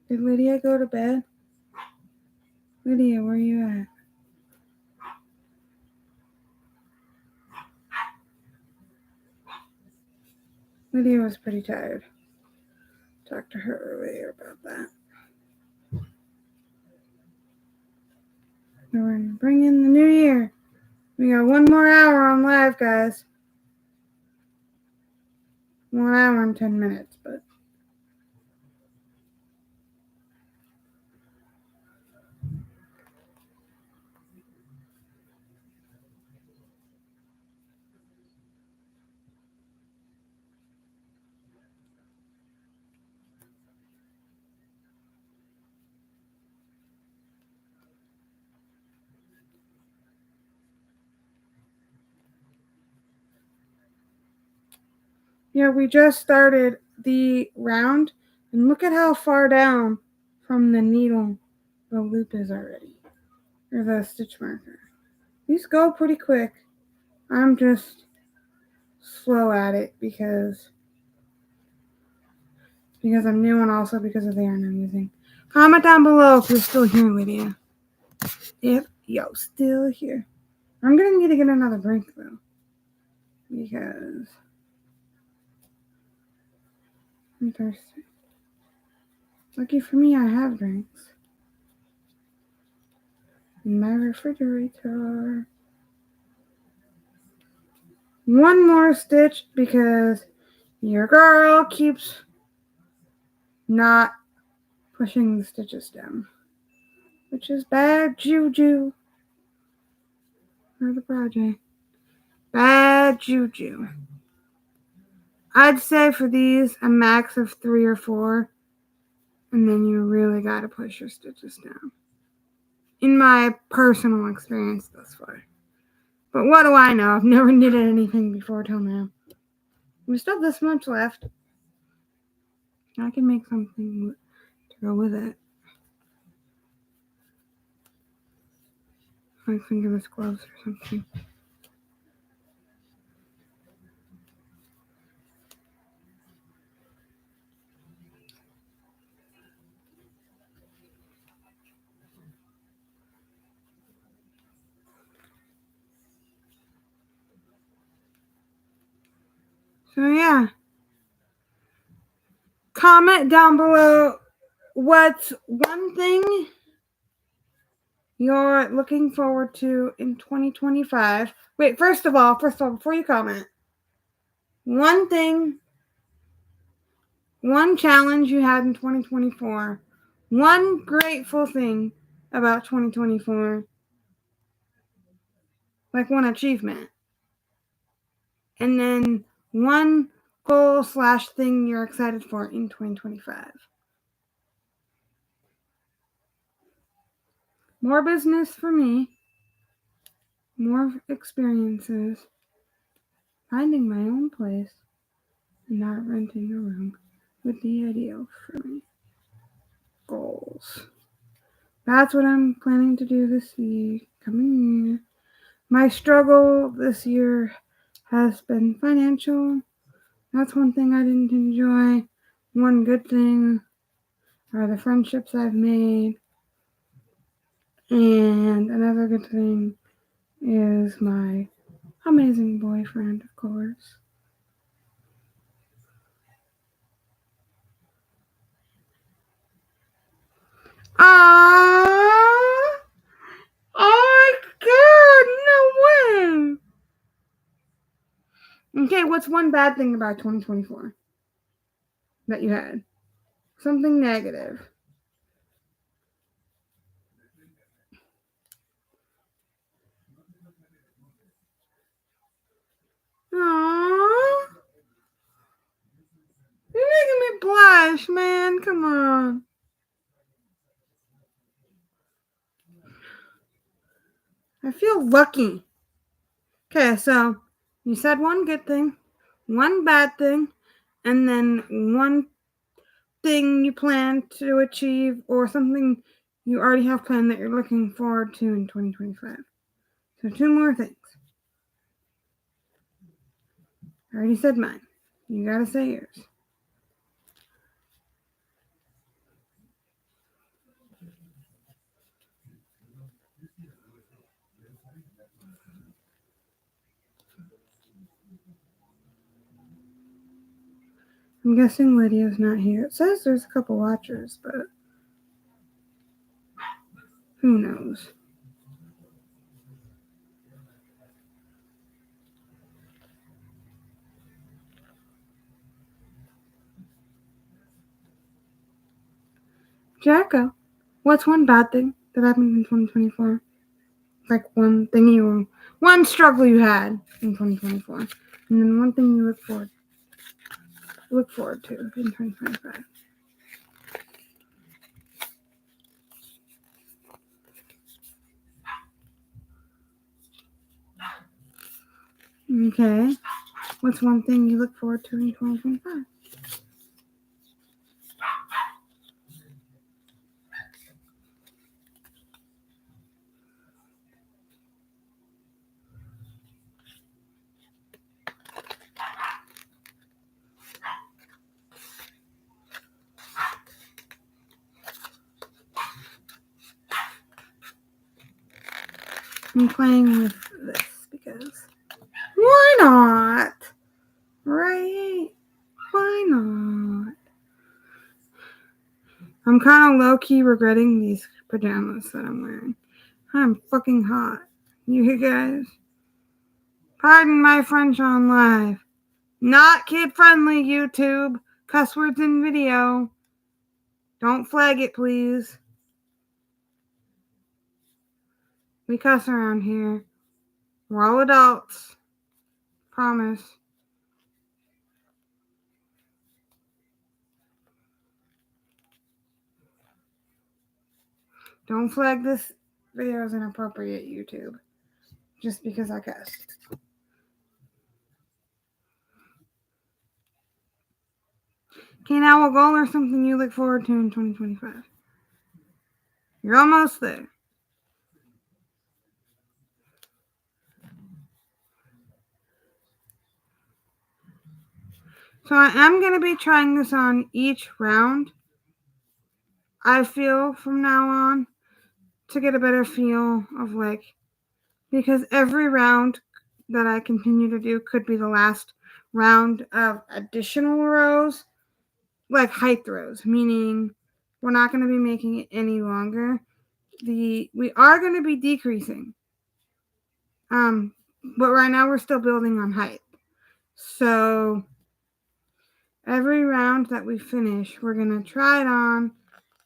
Did Lydia go to bed? Lydia, where are you at? Lydia was pretty tired. Talked to her earlier about that. We're gonna bring in the new year. We got 1 more hour on live, guys. 1 hour and 10 minutes, but Yeah, we just started the round, and look at how far down from the needle the loop is already, or the stitch marker. These go pretty quick. I'm just slow at it because I'm new and also because of the yarn I'm using. Comment down below if you're still here, Lydia. If you're still here. I'm gonna need to get another drink though, because I'm thirsty. Lucky for me, I have drinks in my refrigerator. One more stitch because your girl keeps not pushing the stitches down, which is bad juju for the project. Bad juju. I'd say for these a max of 3 or 4, and then you really gotta push your stitches down. In my personal experience thus far. But what do I know? I've never knitted anything before till now. We still have this much left. I can make something to go with it. Like fingerless gloves or something. So yeah. Comment down below what's one thing you're looking forward to in 2025. Wait, first of all, before you comment, one thing, one challenge you had in 2024, one grateful thing about 2024, like one achievement, and then one goal / thing you're excited for in 2025. More business for me, more experiences, finding my own place, and not renting a room would be ideal for me. Goals. That's what I'm planning to do this coming year. My struggle this year has been financial. That's one thing I didn't enjoy. One good thing are the friendships I've made. And another good thing is my amazing boyfriend, of course. Ah! Oh my god, no way! Okay, what's one bad thing about 2024 that you had? Something negative. Aww. You're making me blush, man. Come on. I feel lucky. Okay, so you said one good thing, one bad thing, and then one thing you plan to achieve or something you already have planned that you're looking forward to in 2025. So 2 more things. I already said mine. You gotta say yours. I'm guessing Lydia's not here. It says there's a couple watchers, but who knows? Jericho, what's one bad thing that happened in 2024? Like one struggle you had in 2024, and then one thing you look forward to in 2025. Okay. What's one thing you look forward to in 2025? I'm playing with this because why not? Right? Why not? I'm kind of low-key regretting these pajamas that I'm wearing. I'm fucking hot. You guys? Pardon my French on live. Not kid-friendly, YouTube. Cuss words in video. Don't flag it, please. We cuss around here. We're all adults. Promise. Don't flag this video as inappropriate, YouTube. Just because I cuss. Okay, now a goal or something you look forward to in 2025. You're almost there. So I am going to be trying this on each round, I feel, from now on, to get a better feel of because every round that I continue to do could be the last round of additional rows, like height rows, meaning we're not going to be making it any longer. We are going to be decreasing. But right now we're still building on height. So every round that we finish, we're going to try it on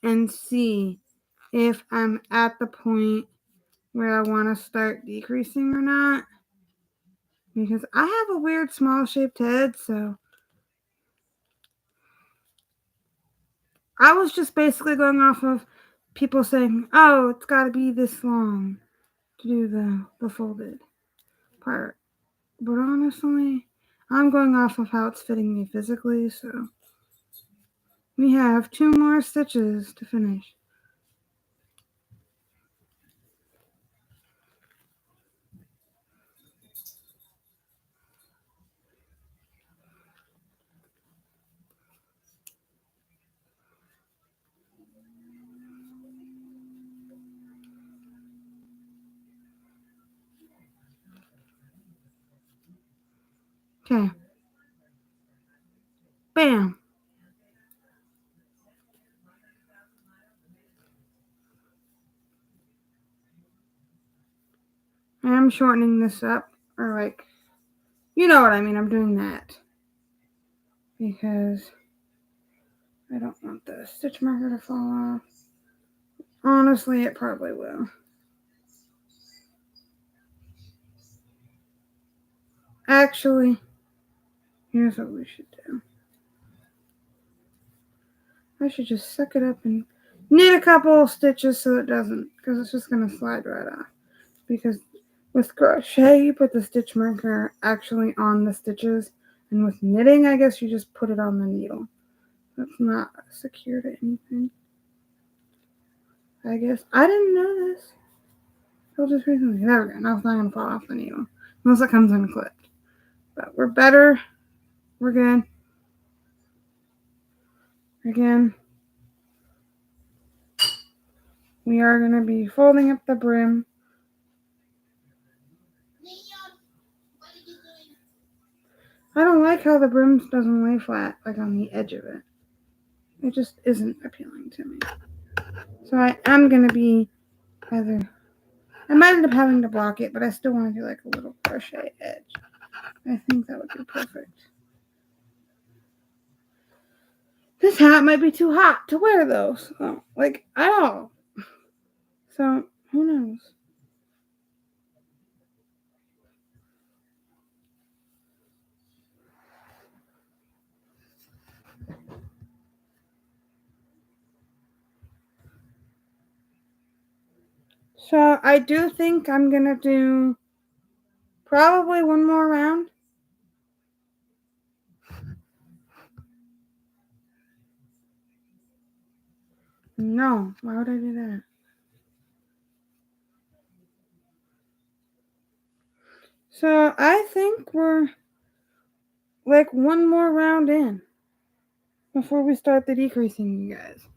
and see if I'm at the point where I want to start decreasing or not. Because I have a weird small shaped head, so I was just basically going off of people saying, oh, it's got to be this long to do the folded part. But honestly, I'm going off of how it's fitting me physically, so we have 2 more stitches to finish. Okay. Bam. I am shortening this up, or you know what I mean. I'm doing that because I don't want the stitch marker to fall off. Honestly, it probably will. Actually, here's what we should do. I should just suck it up and knit a couple stitches so it doesn't, because it's just going to slide right off. Because with crochet, you put the stitch marker actually on the stitches, and with knitting, I guess you just put it on the needle. That's not secure to anything. I guess. I didn't know this. Until just recently. There we go. Now it's not going to fall off the needle. Unless it comes unclipped. But we're better. We're good. Again, we are going to be folding up the brim. I don't like how the brim doesn't lay flat, on the edge of it. It just isn't appealing to me. So I am going to be I might end up having to block it, but I still want to do a little crochet edge. I think that would be perfect. This hat might be too hot to wear though, so, at all. So, who knows? So, I do think I'm going to do probably one more round. No, why would I do that? So I think we're like one more round in before we start the decreasing, you guys.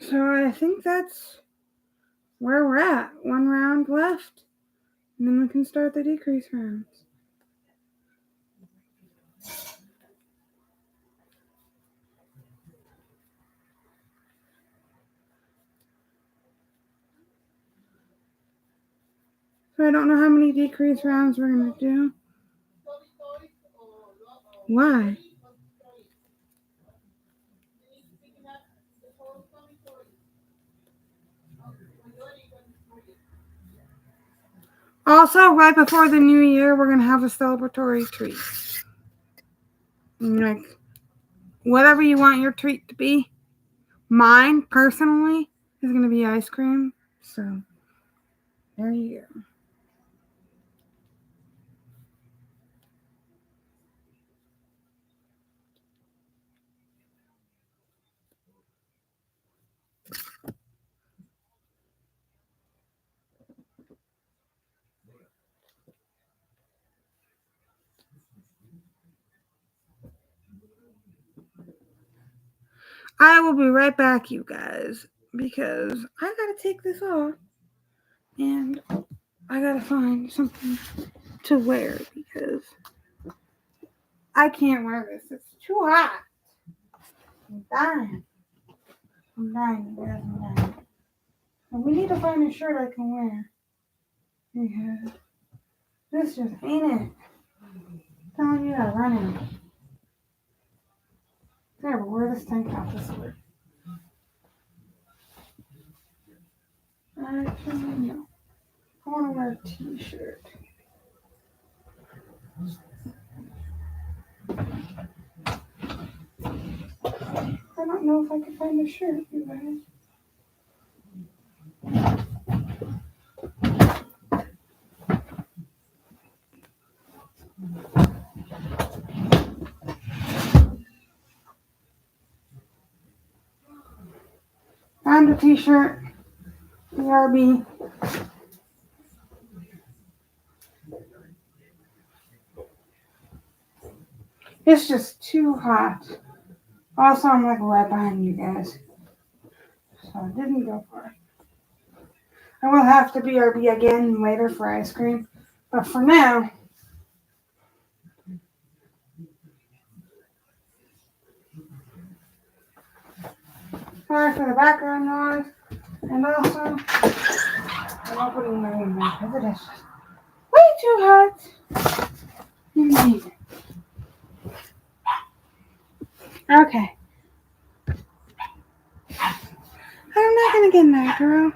So I think that's where we're at. One round left, and then we can start the decrease rounds. So I don't know how many decrease rounds we're going to do. Why? Also, right before the new year, we're going to have a celebratory treat. Like, whatever you want your treat to be. Mine, personally, is going to be ice cream. So, there you go. I will be right back, you guys, because I got to take this off. And I got to find something to wear because I can't wear this. It's too hot. I'm dying. I'm dying, you guys. I'm dying. And we need to find a shirt I can wear because this just ain't it. I'm telling you that right now. I gotta wear this tank top this week. Actually, no. I want to wear a t-shirt. I don't know if I can find a shirt, you guys. Found a t-shirt. BRB. It's just too hot. Also, I'm like right behind you guys. So I didn't go for it. I will have to BRB again later for ice cream. But for now, sorry for the background noise. And also, I'm opening my window because it is just way too hot. Indeed. Okay. I'm not going to get mad, girl.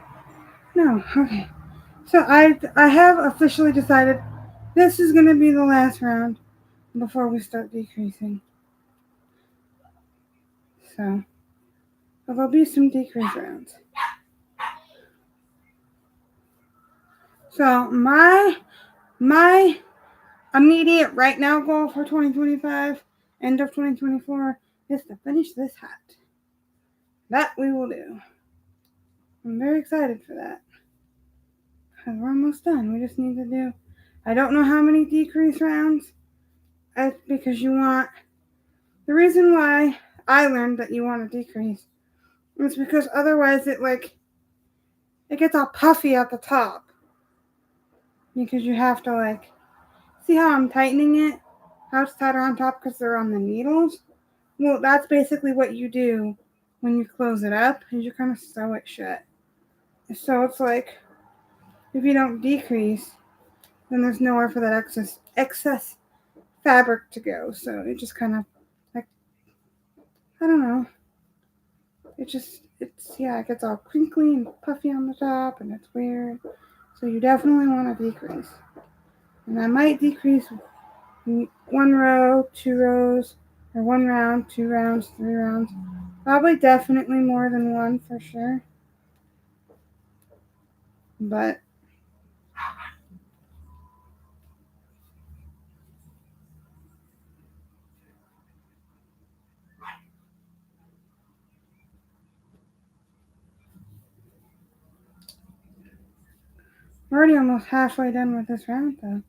No, okay. So I have officially decided this is going to be the last round before we start decreasing. So there'll be some decrease rounds. So my immediate right now goal for 2025, end of 2024, is to finish this hat. That we will do. I'm very excited for that. Because we're almost done. We just need to do, I don't know how many decrease rounds. It's because you want, the reason why I learned that you want to decrease is because otherwise it gets all puffy at the top. Because you have to see how I'm tightening it? How it's tighter on top because they're on the needles? Well, that's basically what you do when you close it up, is you kind of sew it shut. So it's like, if you don't decrease, then there's nowhere for that excess fabric to go. So it just kind of, I don't know. It gets all crinkly and puffy on the top, and it's weird. So you definitely want to decrease. And I might decrease 1 row, 2 rows, or 1 round, 2 rounds, 3 rounds. Probably definitely more than one for sure. But We're already almost halfway done with this round though.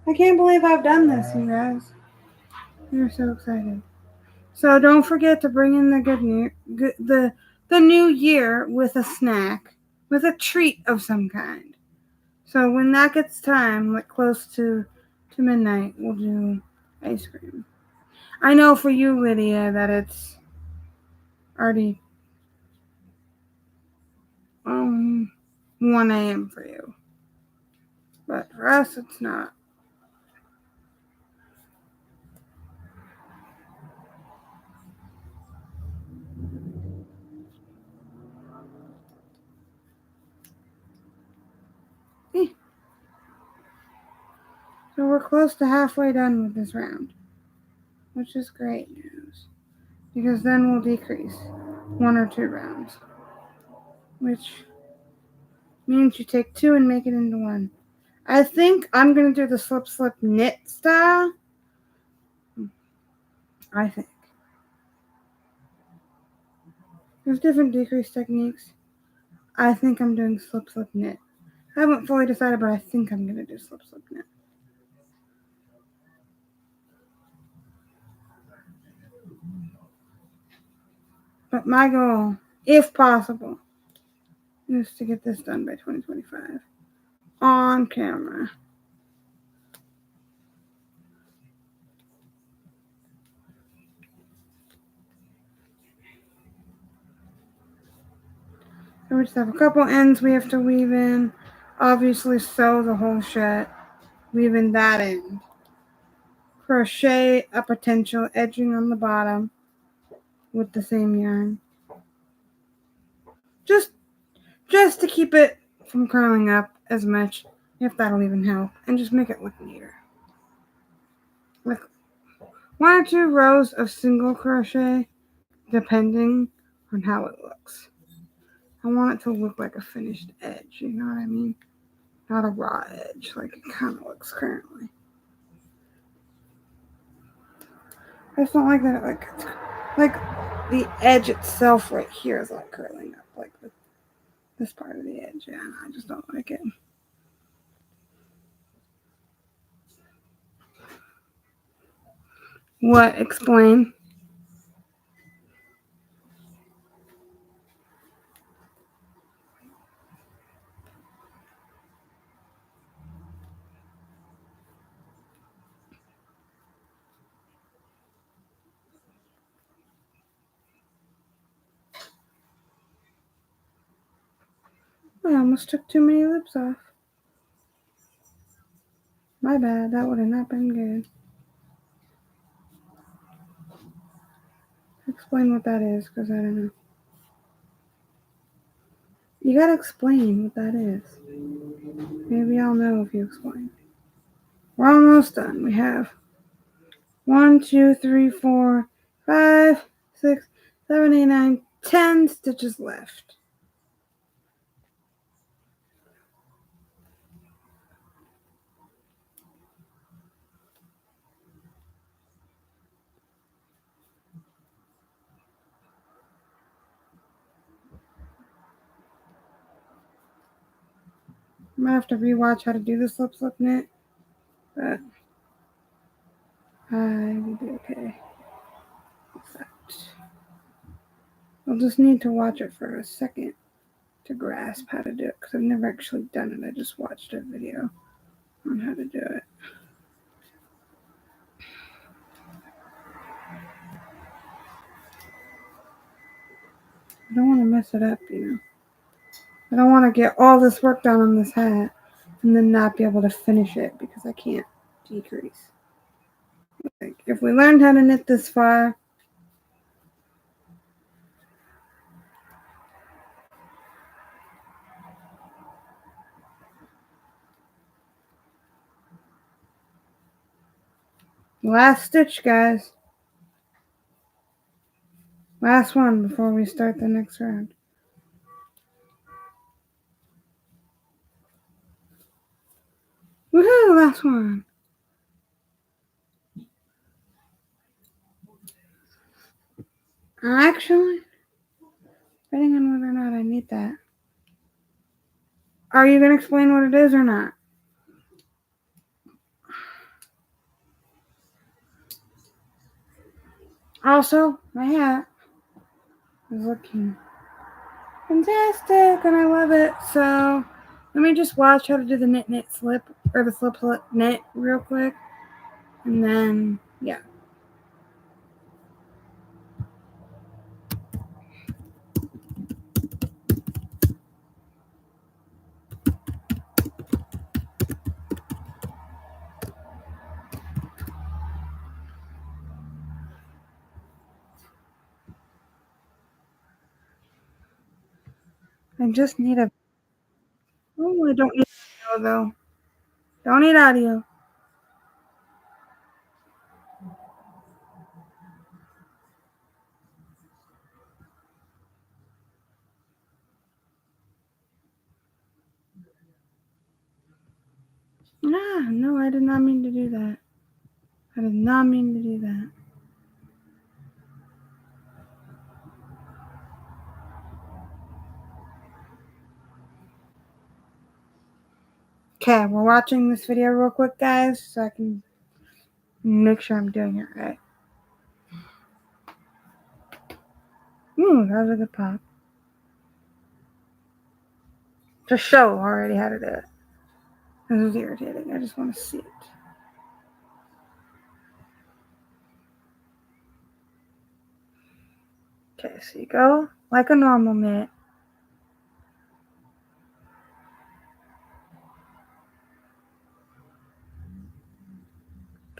I can't believe I've done this, you guys. We're so excited. So don't forget to bring in the new year with a snack, with a treat of some kind. So when that gets time, like close to midnight, we'll do ice cream. I know for you, Lydia, that it's already 1 a.m. for you, but for us, it's not. So we're close to halfway done with this round, which is great news because then we'll decrease 1 or 2 rounds, which means you take 2 and make it into 1. I think I'm going to do the slip slip knit style. I think. There's different decrease techniques. I think I'm doing slip slip knit. I haven't fully decided, but I think I'm going to do slip slip knit. But my goal, if possible, is to get this done by 2025 on camera. So we just have a couple ends we have to weave in. Obviously sew the whole shut. Weave in that end. Crochet a potential edging on the bottom with the same yarn. Just to keep it from curling up as much, if that'll even help, and just make it look neater. Like 1 or 2 rows of single crochet, depending on how it looks. I want it to look like a finished edge, you know what I mean? Not a raw edge like it kind of looks currently. I just don't like that like the edge itself right here is like curling up, like this part of the edge. Yeah, I just don't like it. What? Explain. I almost took too many loops off. My bad, that would have not been good. Explain what that is, because I don't know. You gotta explain what that is. Maybe I'll know if you explain. We're almost done. We have 1, 2, 3, 4, 5, 6, 7, 8, 9, 10 stitches left. I'm gonna have to rewatch how to do the slip slip knit, but I will be okay with that. I'll just need to watch it for a second to grasp how to do it because I've never actually done it. I just watched a video on how to do it. I don't want to mess it up, you know. I don't want to get all this work done on this hat and then not be able to finish it because I can't decrease. Like, if we learned how to knit this far, last stitch, guys. Last one before we start the next round. Woohoo, last one. Actually, depending on whether or not I need that. Are you going to explain what it is or not? Also, my hat is looking fantastic and I love it. So let me just watch how to do the knit slip or the slip knit real quick. And then, yeah. I just need a. Oh, I don't need audio though. Don't need audio. Ah, no, I did not mean to do that. I did not mean to do that. Okay, we're watching this video real quick, guys, so I can make sure I'm doing it right. Ooh, that was a good pop. Just show already how to do it. This is irritating. I just want to see it. Okay, so you go like a normal knit.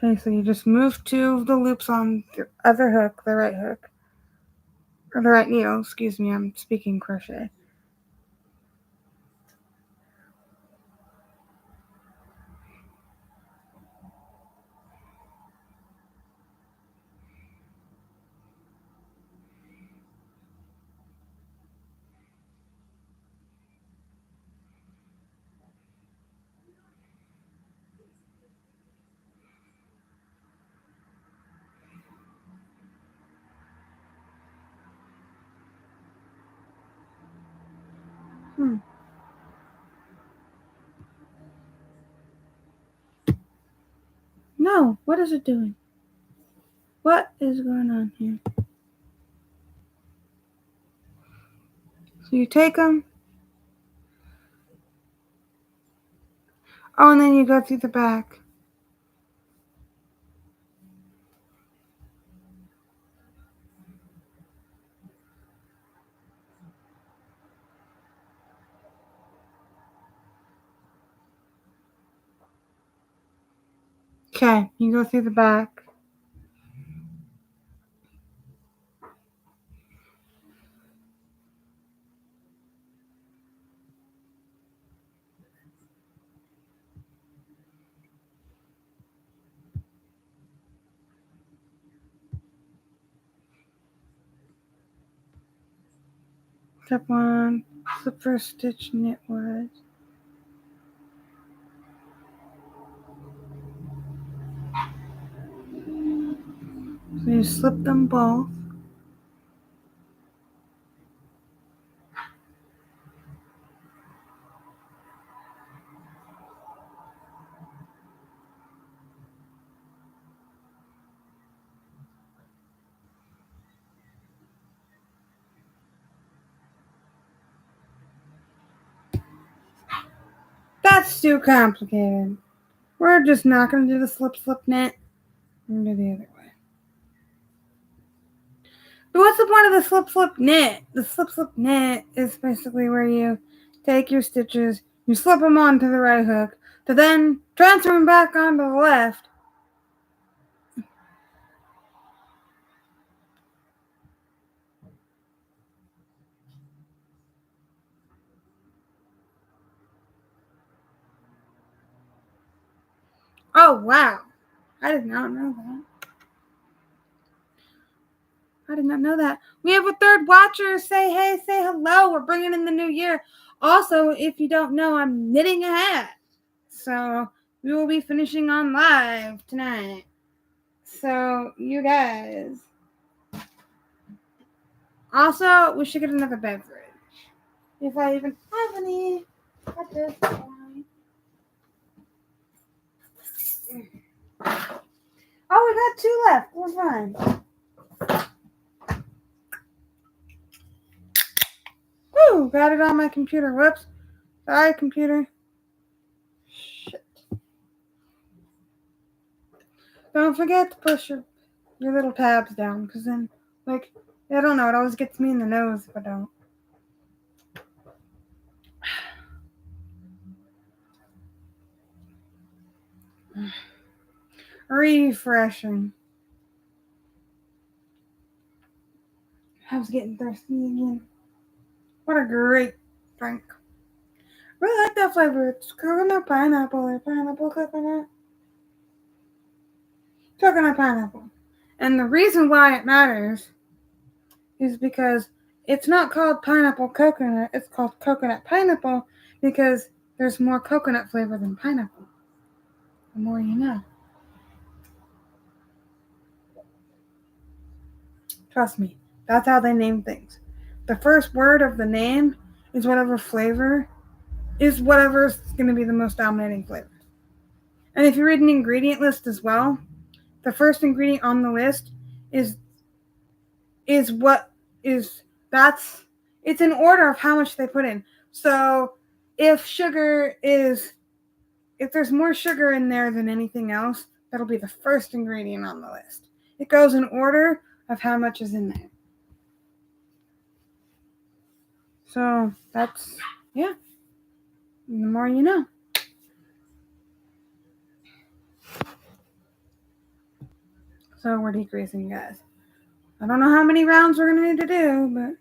Okay, so you just move two of the loops on the other hook, the right hook, or the right needle, excuse me, I'm speaking crochet. No, what is it doing? What is going on here? So you take them. Oh, and then you go through the back. Okay, you go through the back. Step 1, slip first stitch, knit words. So you slip them both. That's too complicated. We're just not going to do the slip knit. We're going to do the other way. But what's the point of the slip knit? The slip knit is basically where you take your stitches, you slip them onto the right hook, to then transfer them back onto the left. Oh, wow. I did not know that. I did not know that. We have a third watcher. Say hey, say hello. We're bringing in the new year. Also, if you don't know, I'm knitting a hat. So we will be finishing on live tonight. So you guys, Also, we should get another beverage. If I even have any at this point. Oh, we got 2 left. We're fine. Woo! Got it on my computer. Whoops. Sorry, computer. Shit. Don't forget to push your little tabs down, because then, like, I don't know, it always gets me in the nose if I don't. Refreshing. I was getting thirsty again. What a great drink. Really like that flavor. It's coconut pineapple or pineapple coconut. Coconut pineapple. And the reason why it matters is because it's not called pineapple coconut. It's called coconut pineapple because there's more coconut flavor than pineapple. The more you know. Trust me, that's how they name things. The first word of the name is whatever flavor is whatever's going to be the most dominating flavor. And if you read an ingredient list as well, the first ingredient on the list is what is that's it's in order of how much they put in. So if there's more sugar in there than anything else, that'll be the first ingredient on the list. It goes in order of how much is in there. So that's, yeah, the more you know. So we're decreasing, guys. I don't know how many rounds we're going to need to do, but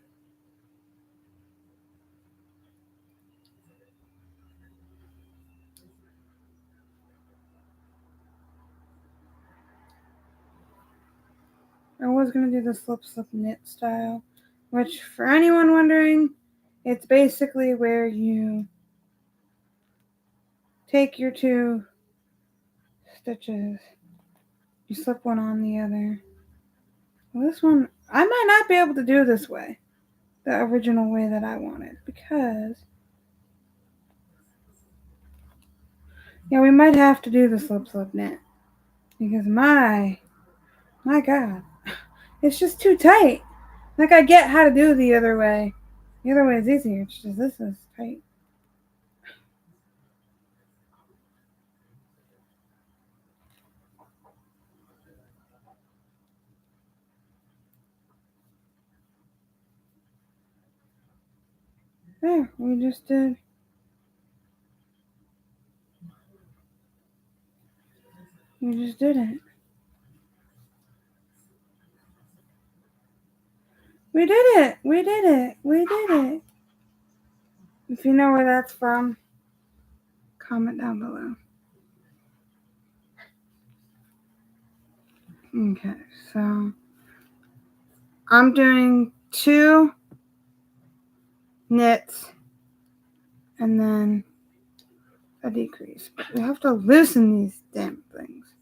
I was going to do the slip knit style, which for anyone wondering, it's basically where you take your 2 stitches, you slip one on the other. Well, this one, I might not be able to do this way, the original way that I wanted, because, yeah, we might have to do the slip knit, because my God, it's just too tight. Like, I get how to do the other way. The other way is easier. It's just this is tight. There, we just did. We just did it. We did it. We did it. We did it. If you know where that's from, comment down below. Okay, so I'm doing 2 knits and then a decrease. But we have to loosen these damn things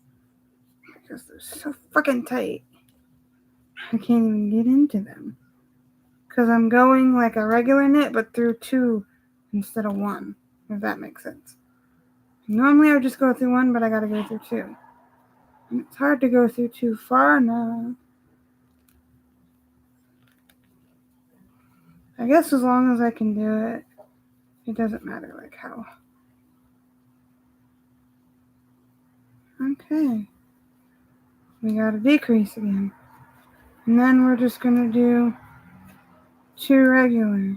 because they're so fucking tight. I can't even get into them because I'm going like a regular knit but through 2 instead of 1, if that makes sense. Normally I would just go through 1, but I gotta go through 2. And it's hard to go through 2 far enough. I guess as long as I can do it, it doesn't matter like how. Okay. We got a decrease again. And then we're just going to do 2 regular.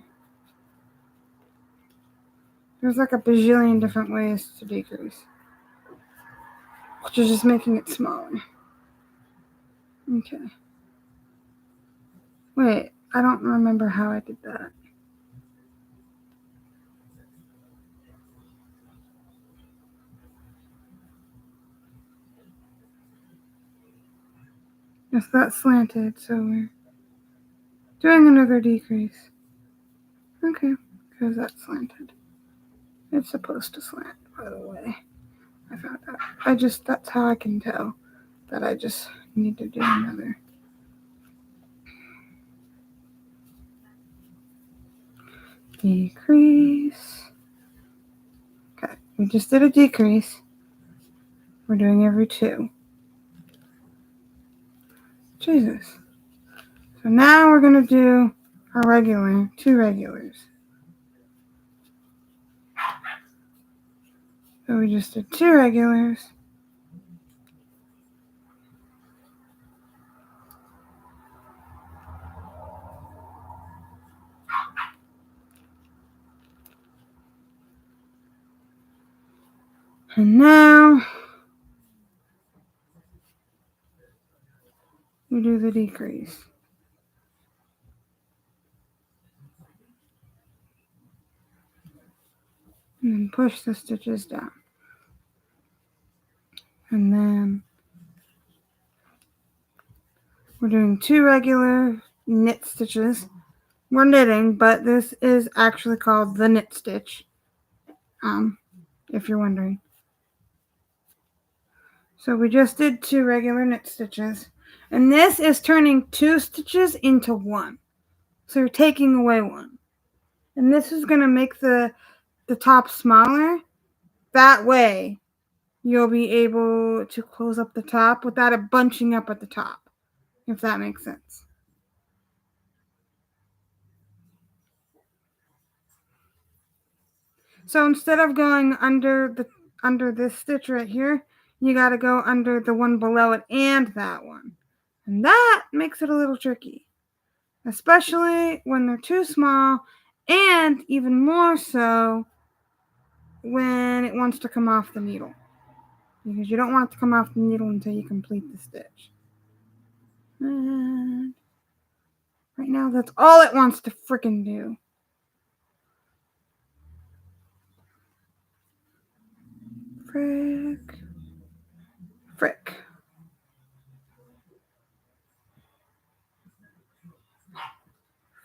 There's like a bajillion different ways to decrease, which is just making it smaller. Okay. Wait, I don't remember how I did that. Yes, that's slanted, so we're doing another decrease. Okay, because that's slanted. It's supposed to slant, by the way. I found out. That's how I can tell that I just need to do another. decrease. Okay, we just did a decrease. We're doing every 2. Jesus. So now we're going to do our regular, 2 regulars. So we just did 2 regulars. And now we do the decrease. And then push the stitches down. And then we're doing 2 regular knit stitches. We're knitting, but this is actually called the knit stitch, if you're wondering. So we just did 2 regular knit stitches. And this is turning 2 stitches into 1. So you're taking away 1. And this is going to make the top smaller. That way, you'll be able to close up the top without it bunching up at the top, if that makes sense. So instead of going under this stitch right here, you got to go under the one below it and that one. And that makes it a little tricky, especially when they're too small, and even more so when it wants to come off the needle, because you don't want it to come off the needle until you complete the stitch. And right now, that's all it wants to frickin' do. Frick.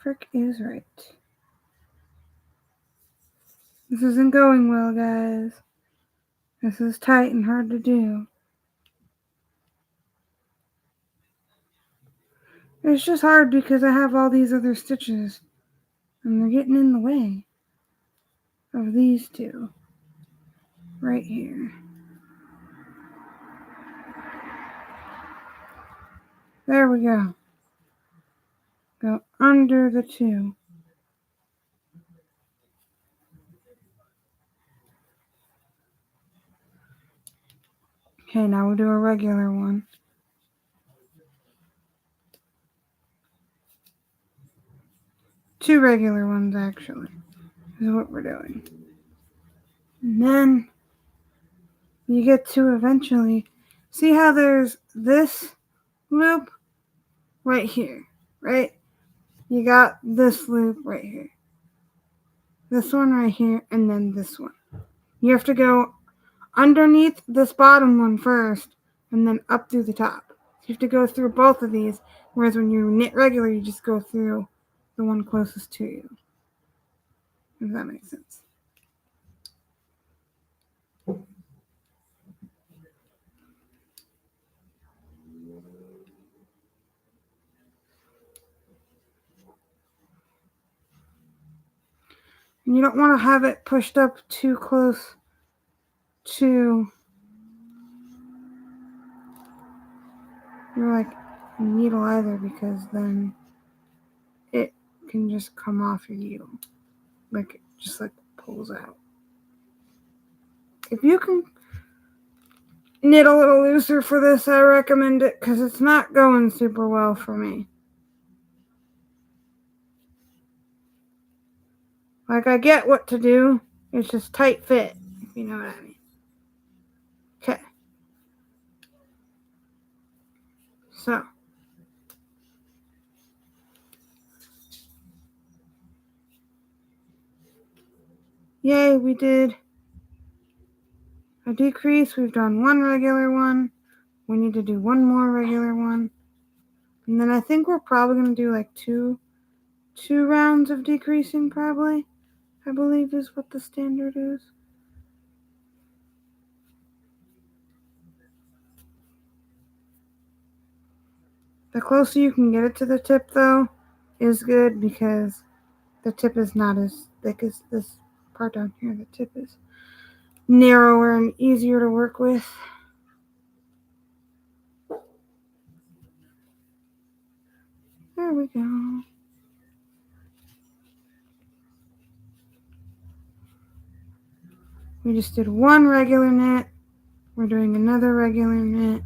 Frick is right. This isn't going well, guys. This is tight and hard to do. It's just hard because I have all these other stitches and they're getting in the way of these 2 right here. There we go. Go under the 2. Okay, now we'll do a regular one. Two regular ones, actually, is what we're doing. And then you get to eventually see how there's this loop right here, right? You got this loop right here, this one right here, and then this one. You have to go underneath this bottom one first and then up through the top. You have to go through both of these, whereas when you knit regular, you just go through the one closest to you. If that makes sense. And you don't want to have it pushed up too close to your needle either, because then it can just come off your needle. It just pulls out. If you can knit a little looser for this, I recommend it, because it's not going super well for me. I get what to do. It's just tight fit, if you know what I mean. Okay. So. Yay, we did a decrease. We've done one regular one. We need to do one more regular one. And then I think we're probably going to do two rounds of decreasing, probably. I believe is what the standard is. The closer you can get it to the tip, though, is good, because the tip is not as thick as this part down here. The tip is narrower and easier to work with. There we go. We just did one regular knit. We're doing another regular knit.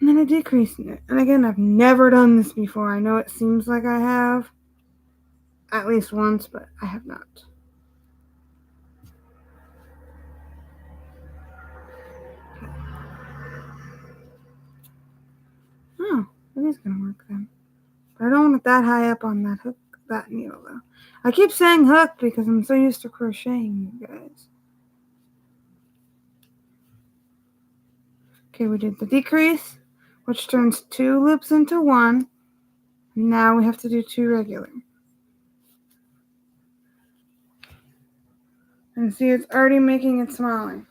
And then a decrease knit. And again, I've never done this before. I know it seems like I have at least once, but I have not. Oh, it is going to work then. But I don't want it that high up on that hook, that needle though. I keep saying hook because I'm so used to crocheting, you guys. Okay, we did the decrease, which turns 2 loops into 1. Now we have to do 2 regular. And see, it's already making it smaller.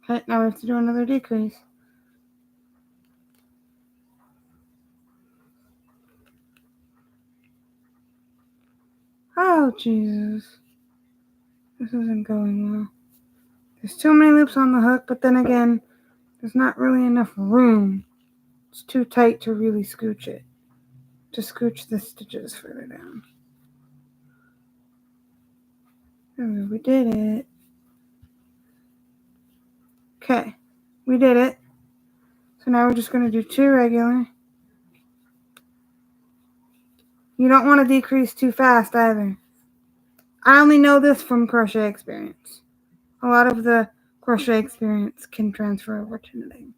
Okay, now we have to do another decrease. Oh, Jesus. This isn't going well. There's too many loops on the hook, but then again, there's not really enough room. It's too tight to really scooch it. To scooch the stitches further down. Oh, we did it. Okay, we did it. So now we're just going to do 2 regular. You don't want to decrease too fast either. I only know this from crochet experience. A lot of the crochet experience can transfer over to knitting.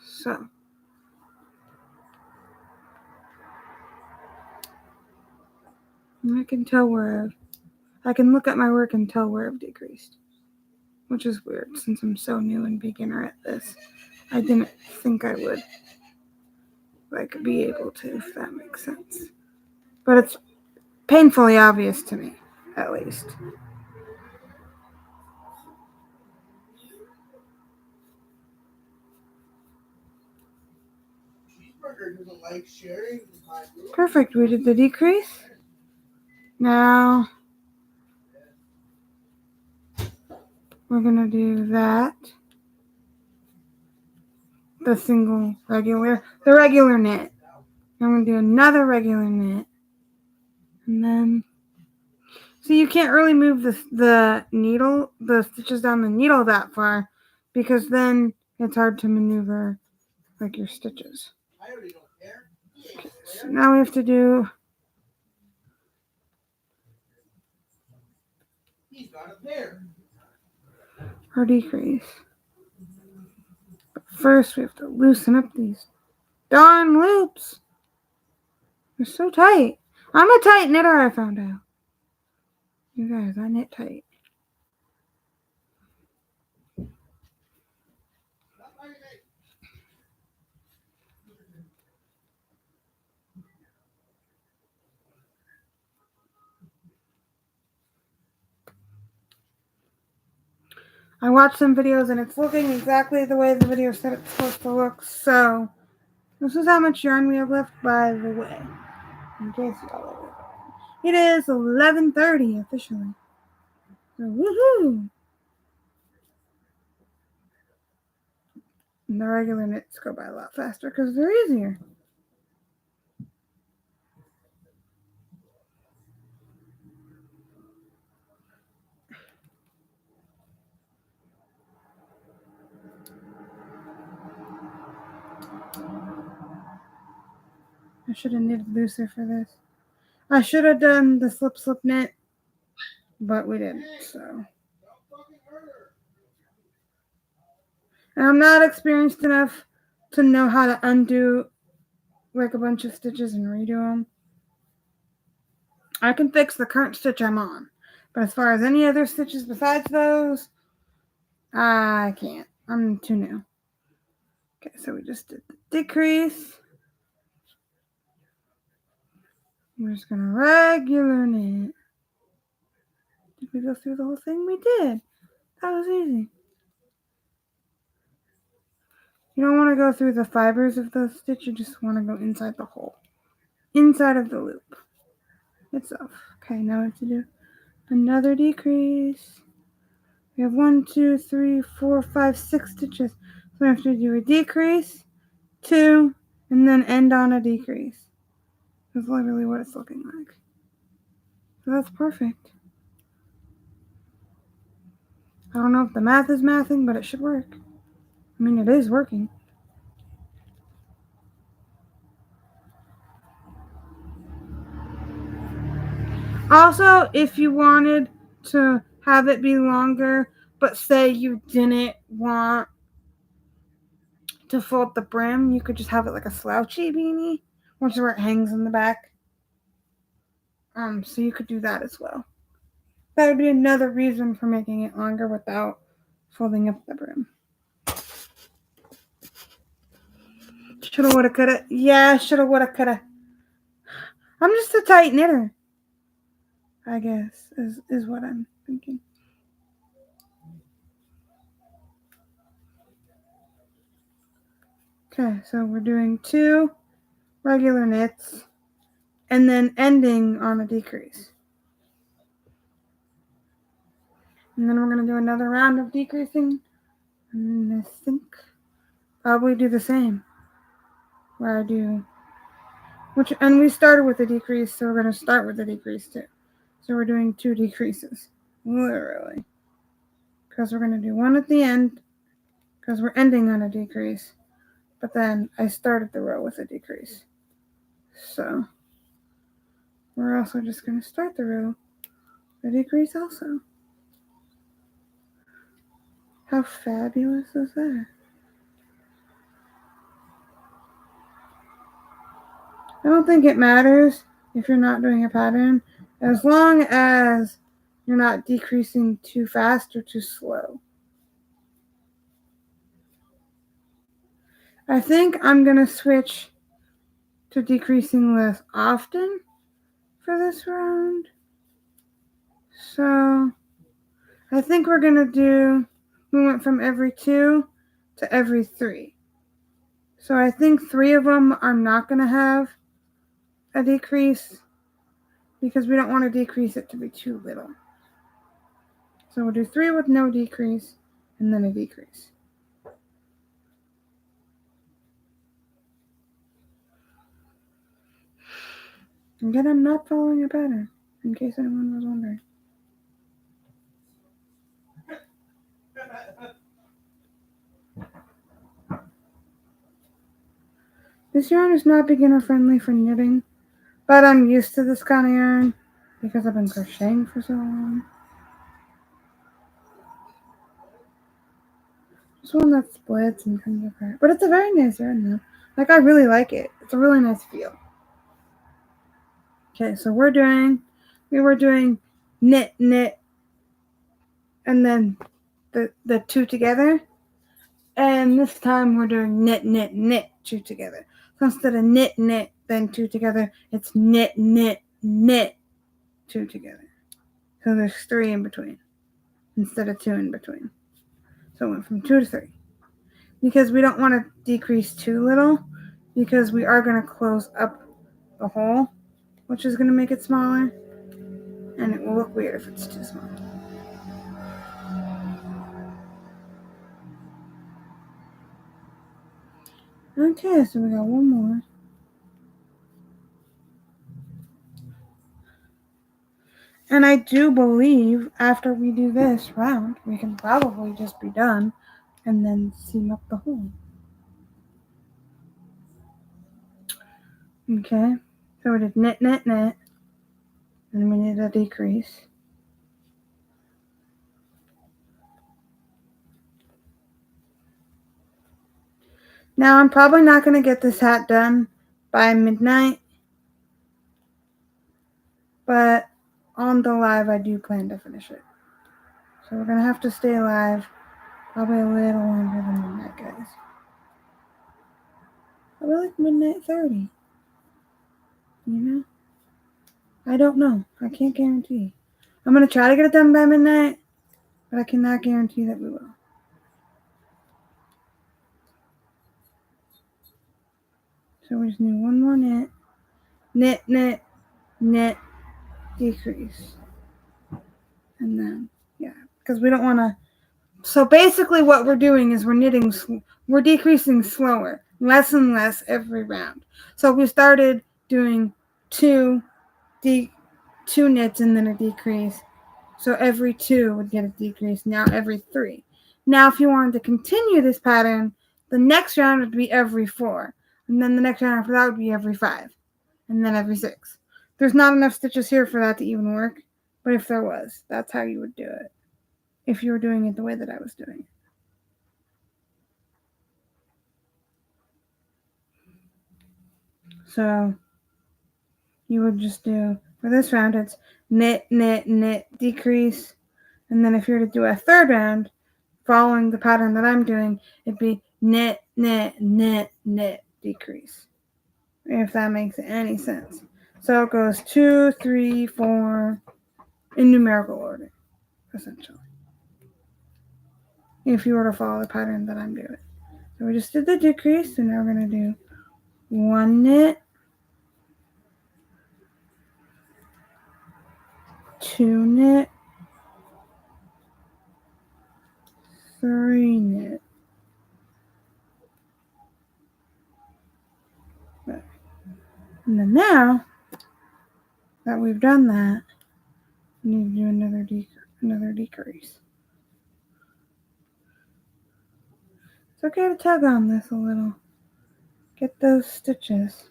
So, I can tell where I can look at my work and tell where I've decreased, which is weird since I'm so new and beginner at this. I didn't think I would be able to, if that makes sense. But it's painfully obvious to me, at least. Perfect, we did the decrease. Now we're gonna do that. The regular knit. I'm gonna do another regular knit. And then, so you can't really move the needle, the stitches down the needle that far, because then it's hard to maneuver like your stitches. Okay, so now we have to do our decrease. But first we have to loosen up these darn loops. They're so tight. I'm a tight knitter, I found out. You guys, I knit tight. I watched some videos and it's looking exactly the way the video said it's supposed to look. So, this is how much yarn we have left, by the way. In case y'all are wondering. It is 11:30 officially. So, woohoo! And the regular knits go by a lot faster because they're easier. I should have knitted looser for this. I should have done the slip knit, but we didn't, so. And I'm not experienced enough to know how to undo like a bunch of stitches and redo them. I can fix the current stitch I'm on, but as far as any other stitches besides those, I can't. I'm too new. Okay, so we just did the decrease. We're just gonna regular knit. Did we go through the whole thing? We did. That was easy. You don't want to go through the fibers of the stitch, you just want to go inside the hole. Inside of the loop itself. Okay, now we have to do another decrease. We have 1, 2, 3, 4, 5, 6 stitches. So we have to do a decrease, 2, and then end on a decrease. That's literally what it's looking like. So that's perfect. I don't know if the math is mathing, but it should work. I mean, it is working. Also, if you wanted to have it be longer, but say you didn't want to fold the brim, you could just have it like a slouchy beanie, which is where it hangs in the back. So you could do that as well. That would be another reason for making it longer without folding up the brim. Shoulda, woulda, coulda. Yeah, shoulda, woulda, coulda. I'm just a tight knitter, I guess, is what I'm thinking. Okay, so we're doing 2 regular knits and then ending on a decrease. And then we're going to do another round of decreasing. And I think probably do the same. Where I do, and we started with a decrease, so we're going to start with a decrease too. So we're doing 2 decreases, literally. Because we're going to do 1 at the end, because we're ending on a decrease. But then I started the row with a decrease. So we're also just going to start the row with a decrease also. How fabulous is that? I don't think it matters if you're not doing a pattern, as long as you're not decreasing too fast or too slow. I think I'm going to switch to decreasing less often for this round. So I think we're going to do, we went from every 2 to every 3. So I think 3 of them are not going to have a decrease because we don't want to decrease it to be too little. So we'll do 3 with no decrease and then a decrease. Again, I'm not following a pattern, in case anyone was wondering. This yarn is not beginner friendly for knitting, but I'm used to this kind of yarn because I've been crocheting for so long. This one that splits and comes apart, but it's a very nice yarn though. Like, I really like it. It's a really nice feel. Okay, so we were doing knit, knit, and then the 2 together. And this time we're doing knit, knit, knit, 2 together. So instead of knit, knit, then 2 together, it's knit, knit, knit, 2 together. So there's 3 in between instead of 2 in between. So it went from 2 to 3. Because we don't want to decrease too little, because we are going to close up the hole, which is going to make it smaller. And it will look weird if it's too small. Okay, so we got 1 more. And I do believe after we do this round, we can probably just be done and then seam up the hole. Okay, so we did knit, knit, knit, and we need a decrease. Now, I'm probably not going to get this hat done by midnight, but on the live, I do plan to finish it. So we're going to have to stay live probably a little longer than midnight, guys. Probably like midnight 30. You know? I don't know. I can't guarantee. I'm going to try to get it done by midnight, but I cannot guarantee that we will. So we just need one more knit, knit, knit, knit, decrease, and then because we don't want to. So basically, what we're doing is we're decreasing slower, less and less every round. So we started doing two knits and then a decrease. So every 2 would get a decrease. Now every 3. Now if you wanted to continue this pattern, the next round would be every 4. And then the next round after that would be every 5. And then every 6. There's not enough stitches here for that to even work. But if there was, that's how you would do it. If you were doing it the way that I was doing it. So you would just do, for this round, it's knit, knit, knit, decrease. And then if you were to do a third round, following the pattern that I'm doing, it'd be knit, knit, knit, knit, decrease. If that makes any sense. So it goes 2, 3, 4 in numerical order, essentially. If you were to follow the pattern that I'm doing. So we just did the decrease, and now we're going to do 1 knit, 2 knit, 3 knit. And then now that we've done that, we need to do another decrease. It's okay to tug on this a little. Get those stitches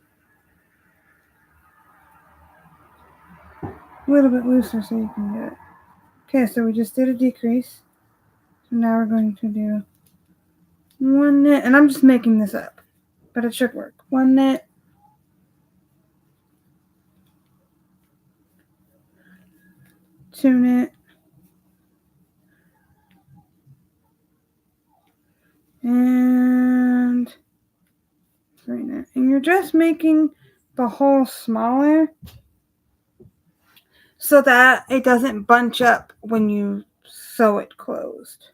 a little bit looser so you can do it. Okay, so we just did a decrease. So now we're going to do 1 knit, and I'm just making this up, but it should work. 1 knit, 2 knit, and 3 knit. And you're just making the hole smaller so that it doesn't bunch up when you sew it closed.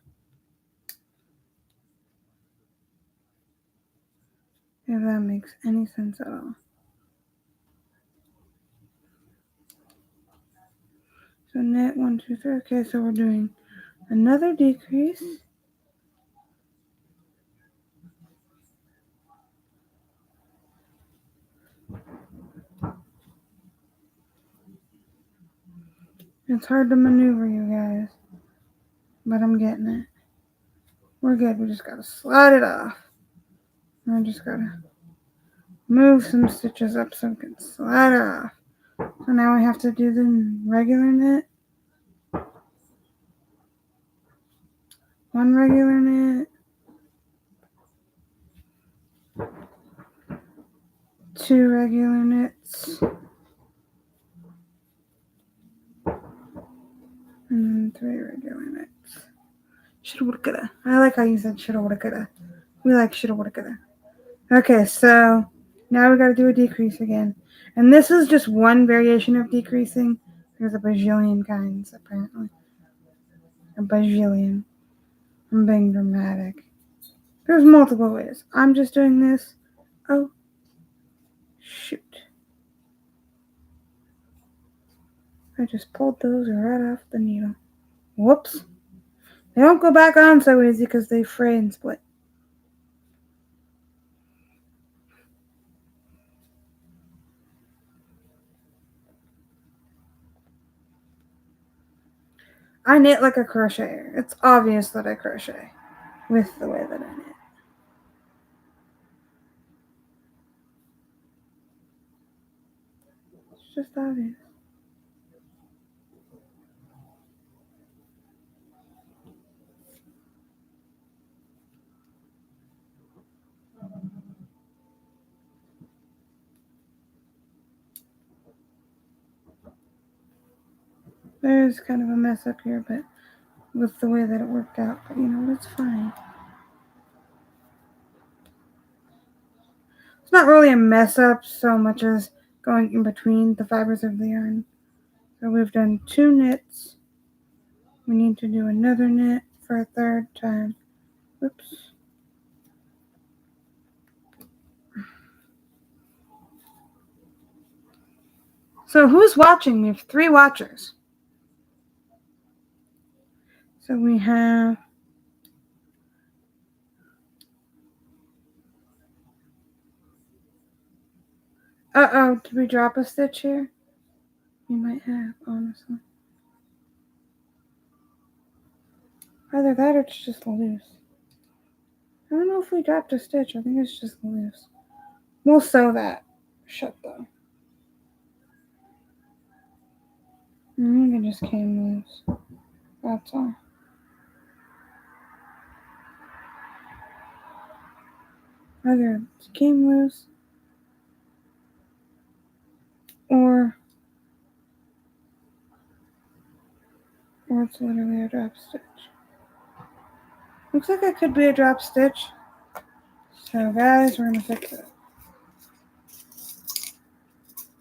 If that makes any sense at all. So knit 1, 2, 3. Okay, so we're doing another decrease. It's hard to maneuver, you guys, but I'm getting it. We're good. We just gotta slide it off. I just gotta move some stitches up so we can slide it off. So now we have to do the regular knit. 1 regular knit. 2 regular knits. And then 3 regular knits. Shoulda, woulda, coulda. I like how you said shoulda, woulda, coulda. We like shoulda, woulda, coulda. Okay, so now we gotta do a decrease again. And this is just one variation of decreasing. There's a bajillion kinds, apparently. A bajillion. I'm being dramatic. There's multiple ways. I'm just doing this. Oh, shoot. I just pulled those right off the needle. Whoops. They don't go back on so easy because they fray and split. I knit like a crocheter. It's obvious that I crochet with the way that I knit. It's just obvious. There's kind of a mess up here, but with the way that it worked out, but you know, it's fine. It's not really a mess up so much as going in between the fibers of the yarn. So we've done 2 knits, We need to do another knit for a third time. Oops. So who's watching? We have 3 watchers. So we have uh-oh, did we drop a stitch here? We might have, honestly. Either that or it's just loose. I don't know if we dropped a stitch. I think it's just loose. We'll sew that shut though. I think it just came loose. That's all. Either it came loose or it's literally a drop stitch. Looks like it could be a drop stitch. So guys, we're gonna fix it.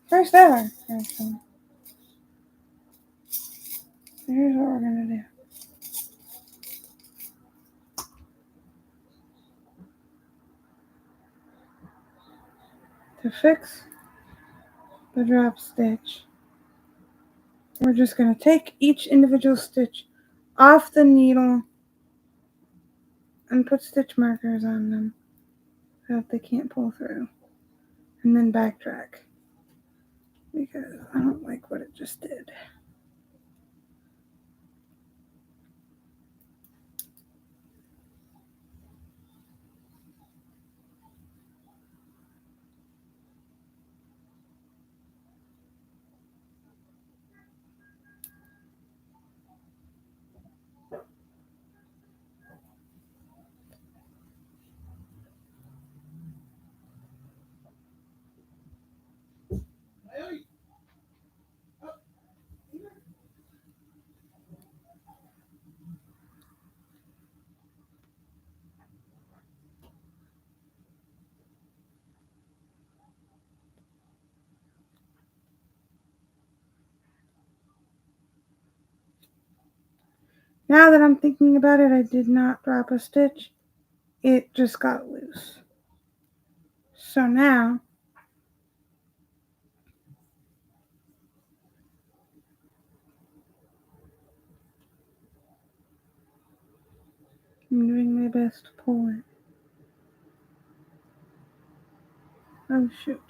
First ever. So here's what we're gonna do. To fix the drop stitch, we're just going to take each individual stitch off the needle and put stitch markers on them so that they can't pull through, and then backtrack because I don't like what it just did. Now that I'm thinking about it, I did not drop a stitch. It just got loose. So now I'm doing my best to pull it. Oh shoot.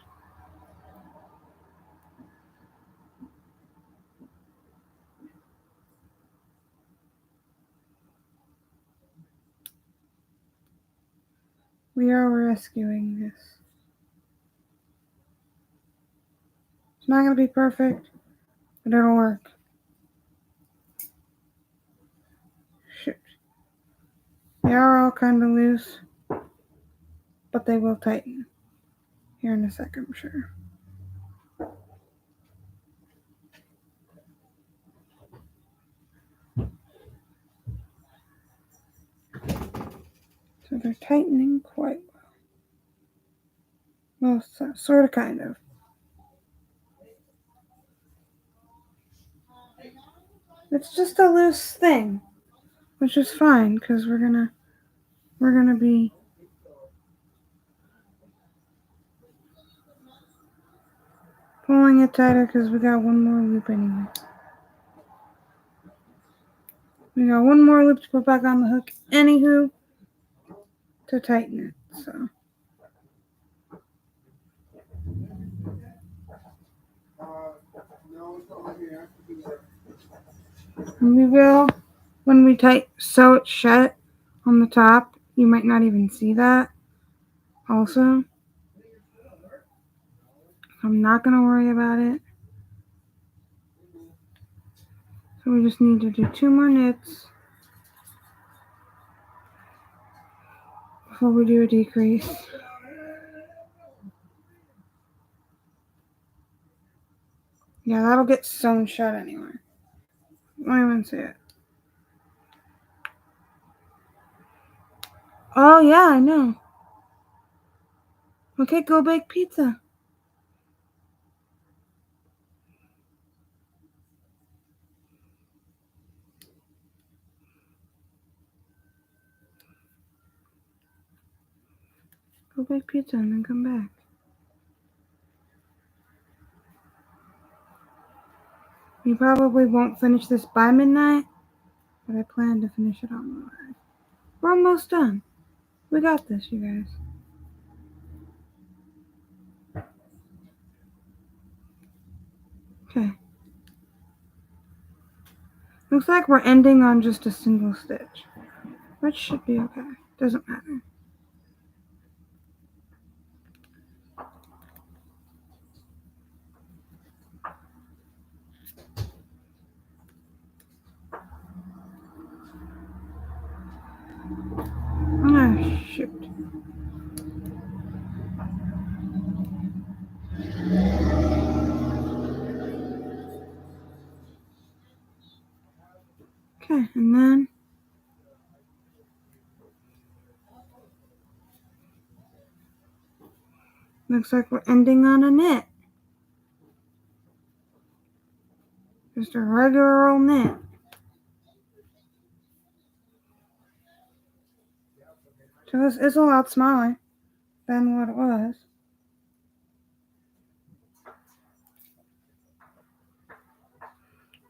We are rescuing this. It's not going to be perfect, but it'll work. Shoot. They are all kind of loose, but they will tighten here in a second, I'm sure. So they're tightening quite well. Well, sort of, kind of. It's just a loose thing, which is fine because we're gonna be pulling it tighter because we got one more loop anyway. We got one more loop to put back on the hook, anywho, to tighten it. So. And we will, when we sew it shut on the top, you might not even see that also. I'm not going to worry about it. So we just need to do 2 more knits before we do a decrease. Yeah, that'll get sewn shut anyway. Won't even see it. Oh yeah, I know. Okay, go bake pizza. Go make pizza and then come back. We probably won't finish this by midnight, but I plan to finish it on the live. We're almost done. We got this, you guys. Okay. Looks like we're ending on just a single stitch, which should be okay. Doesn't matter. Oh, shoot. Okay, and then looks like we're ending on a knit. Just a regular old knit. So this is a lot smaller than what it was.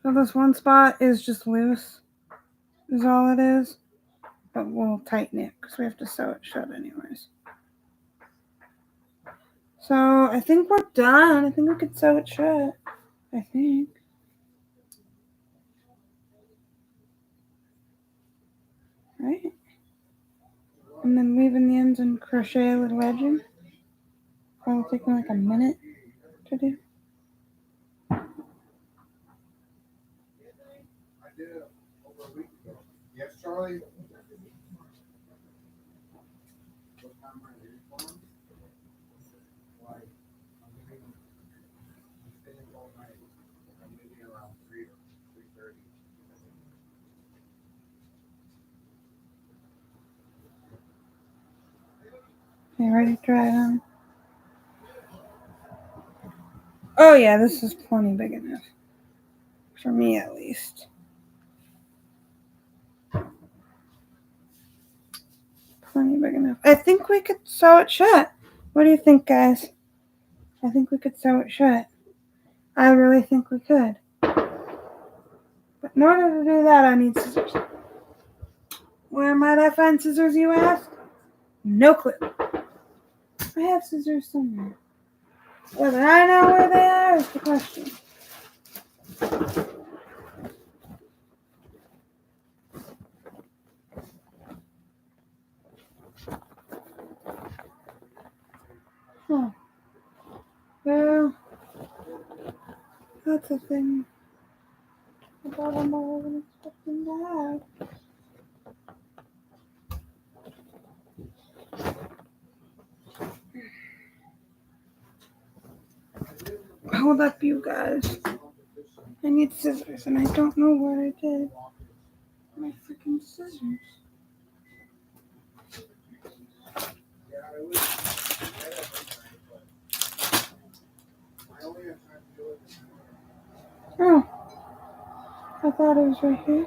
So this one spot is just loose, is all it is. But we'll tighten it because we have to sew it shut anyways. So I think we're done. I think we could sew it shut. I think. Right? And then leaving the ends and crochet a little edging. Probably taking like a minute to do. Yes, Charlie. Okay, ready to try it on? Oh yeah, this is plenty big enough. For me at least. Plenty big enough. I think we could sew it shut. What do you think, guys? I think we could sew it shut. I really think we could. But in order to do that, I need scissors. Where might I find scissors, you ask? No clue. I have scissors somewhere. Whether I know where they are is the question. Huh. Well, that's a thing about I'm not even expecting to have. Hold up, you guys. I need scissors, and I don't know where I did my freaking scissors. Oh, I thought it was right here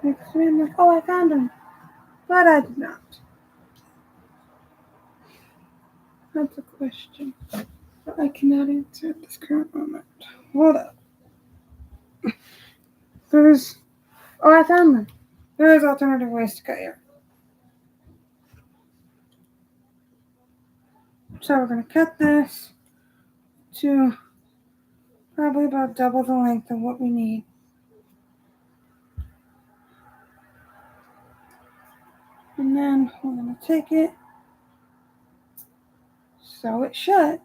next to me. I'm like, oh, I found them. But I did not. That's a question I cannot answer at this current moment. Hold up. I found them. There's alternative ways to cut here. So we're going to cut this to probably about double the length of what we need. And then we're going to take it, sew it shut.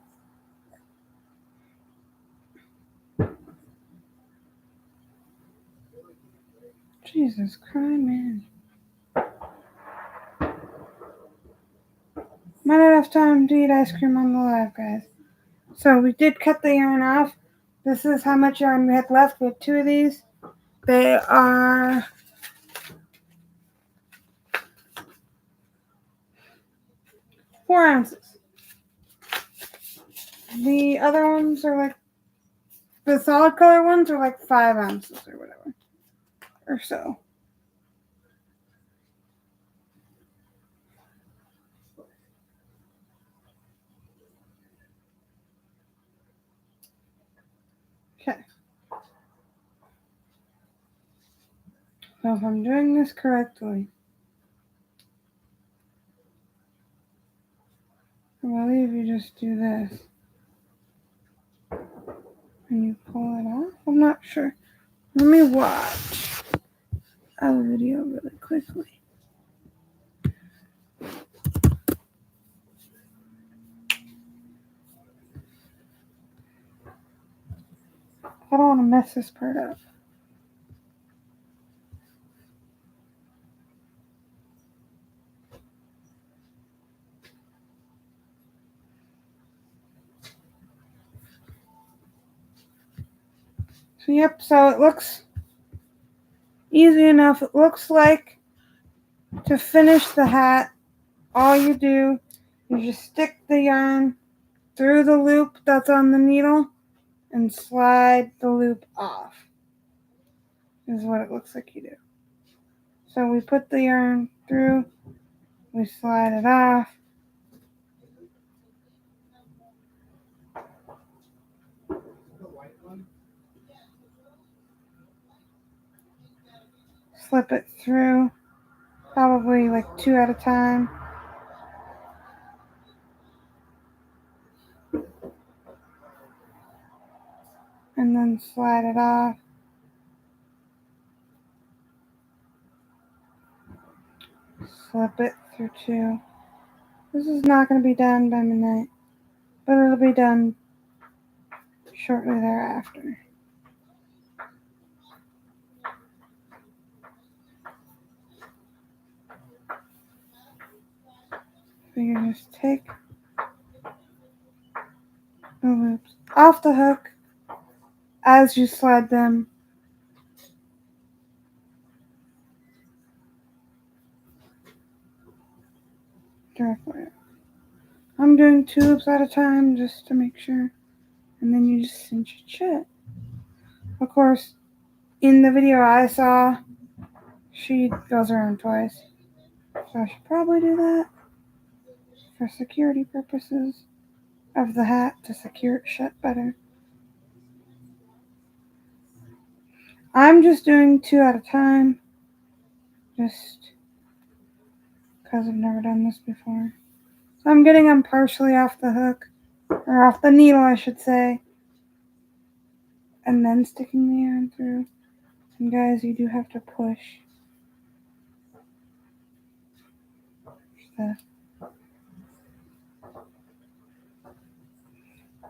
Jesus Christ, man. Might not have time to eat ice cream on the live, guys. So we did cut the yarn off. This is how much yarn we had left. We had 2 of these. They are 4 ounces. The other ones are like, the solid color ones are like 5 ounces or whatever. Or so. Okay. So if I'm doing this correctly, I believe you just do this. And you pull it off? I'm not sure. Let me watch a video really quickly. I don't want to mess this part up. So yep, so it looks easy enough. It looks like to finish the hat, all you do is just stick the yarn through the loop that's on the needle and slide the loop off. Is what it looks like you do. So we put the yarn through, we slide it off. Slip it through, probably like 2 at a time. And then slide it off. Slip it through 2. This is not going to be done by midnight, but it'll be done shortly thereafter. So you just take the loops off the hook as you slide them directly. I'm doing 2 loops at a time just to make sure, and then you just cinch it shut. Of course, in the video I saw, she goes around twice, so I should probably do that for security purposes of the hat to secure it shut better. I'm just doing 2 at a time, just because I've never done this before. So I'm getting them partially off the hook, or off the needle I should say, and then sticking the yarn through. And guys, you do have to push the...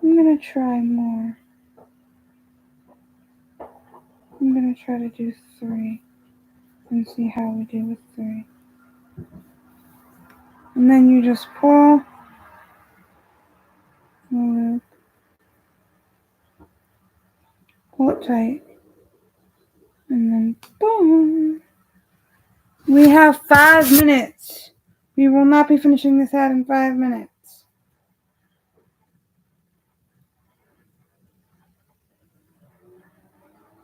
I'm gonna try more. I'm gonna try to do 3 and see how we do with 3. And then you just pull the loop, pull it tight, and then boom. We have 5 minutes. We will not be finishing this hat in 5 minutes.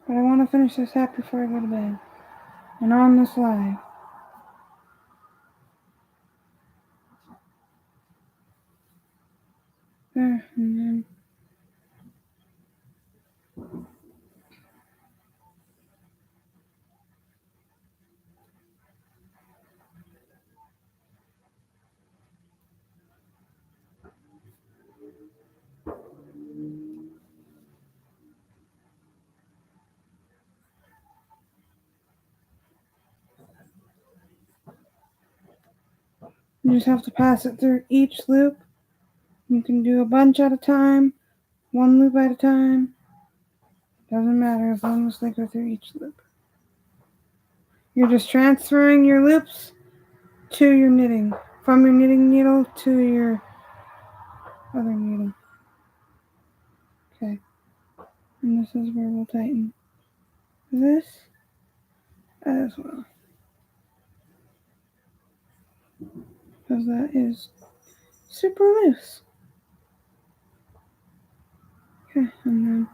But I want to finish this hat before I go to bed. And on this live. There, and then you just have to pass it through each loop. You can do a bunch at a time, 1 loop at a time. Doesn't matter as long as they go through each loop. You're just transferring your loops to your knitting, from your knitting needle to your other needle. Okay, and this is where we'll tighten this as well, because that is super loose. Okay, and then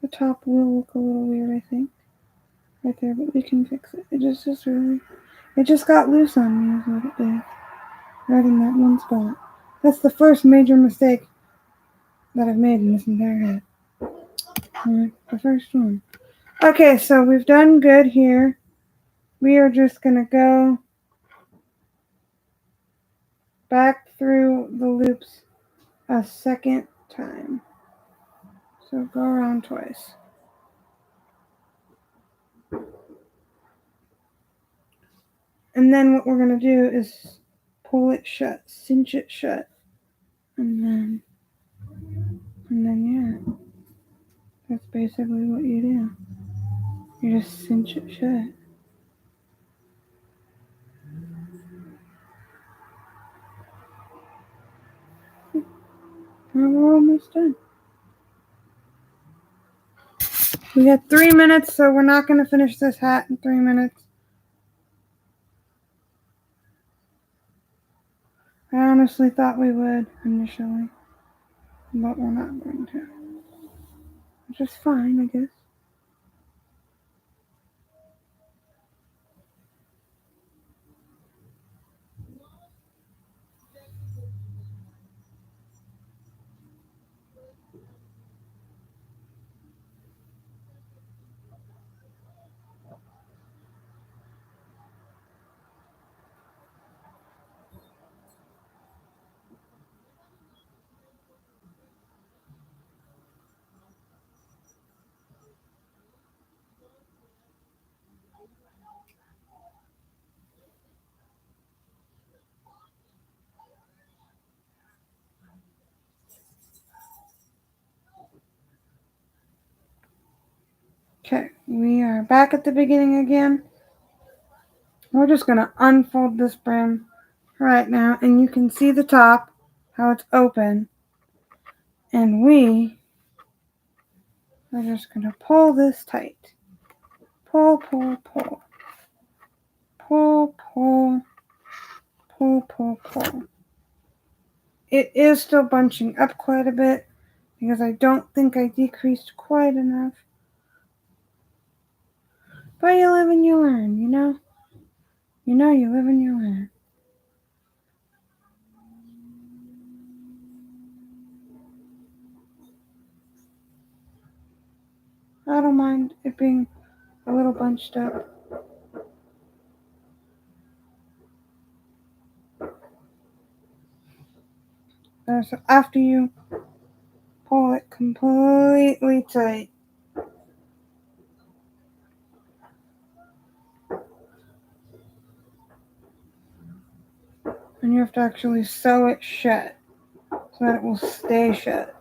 the top will look a little weird, I think. right there, but we can fix it. It just got loose on me is what it did. Right in that one spot. That's the first major mistake that I've made in this entire head. The first one. Okay, so we've done good here. We are just going to go back through the loops a second time. So go around twice. And then what we're going to do is pull it shut, cinch it shut. And then yeah, that's basically what you do. You just cinch it shut. And we're almost done. We got 3 minutes, so we're not going to finish this hat in 3 minutes. I honestly thought we would initially, but we're not going to. Which is fine, I guess. Okay, we are back at the beginning again. We're just going to unfold this brim right now, and you can see the top, how it's open. And we are just going to pull this tight. Pull, pull, pull. Pull, pull, pull, pull, pull. It is still bunching up quite a bit because I don't think I decreased quite enough. But you live and you learn, you know? You live and you learn. I don't mind it being a little bunched up. So after you pull it completely tight, and you have to actually sew it shut so that it will stay shut.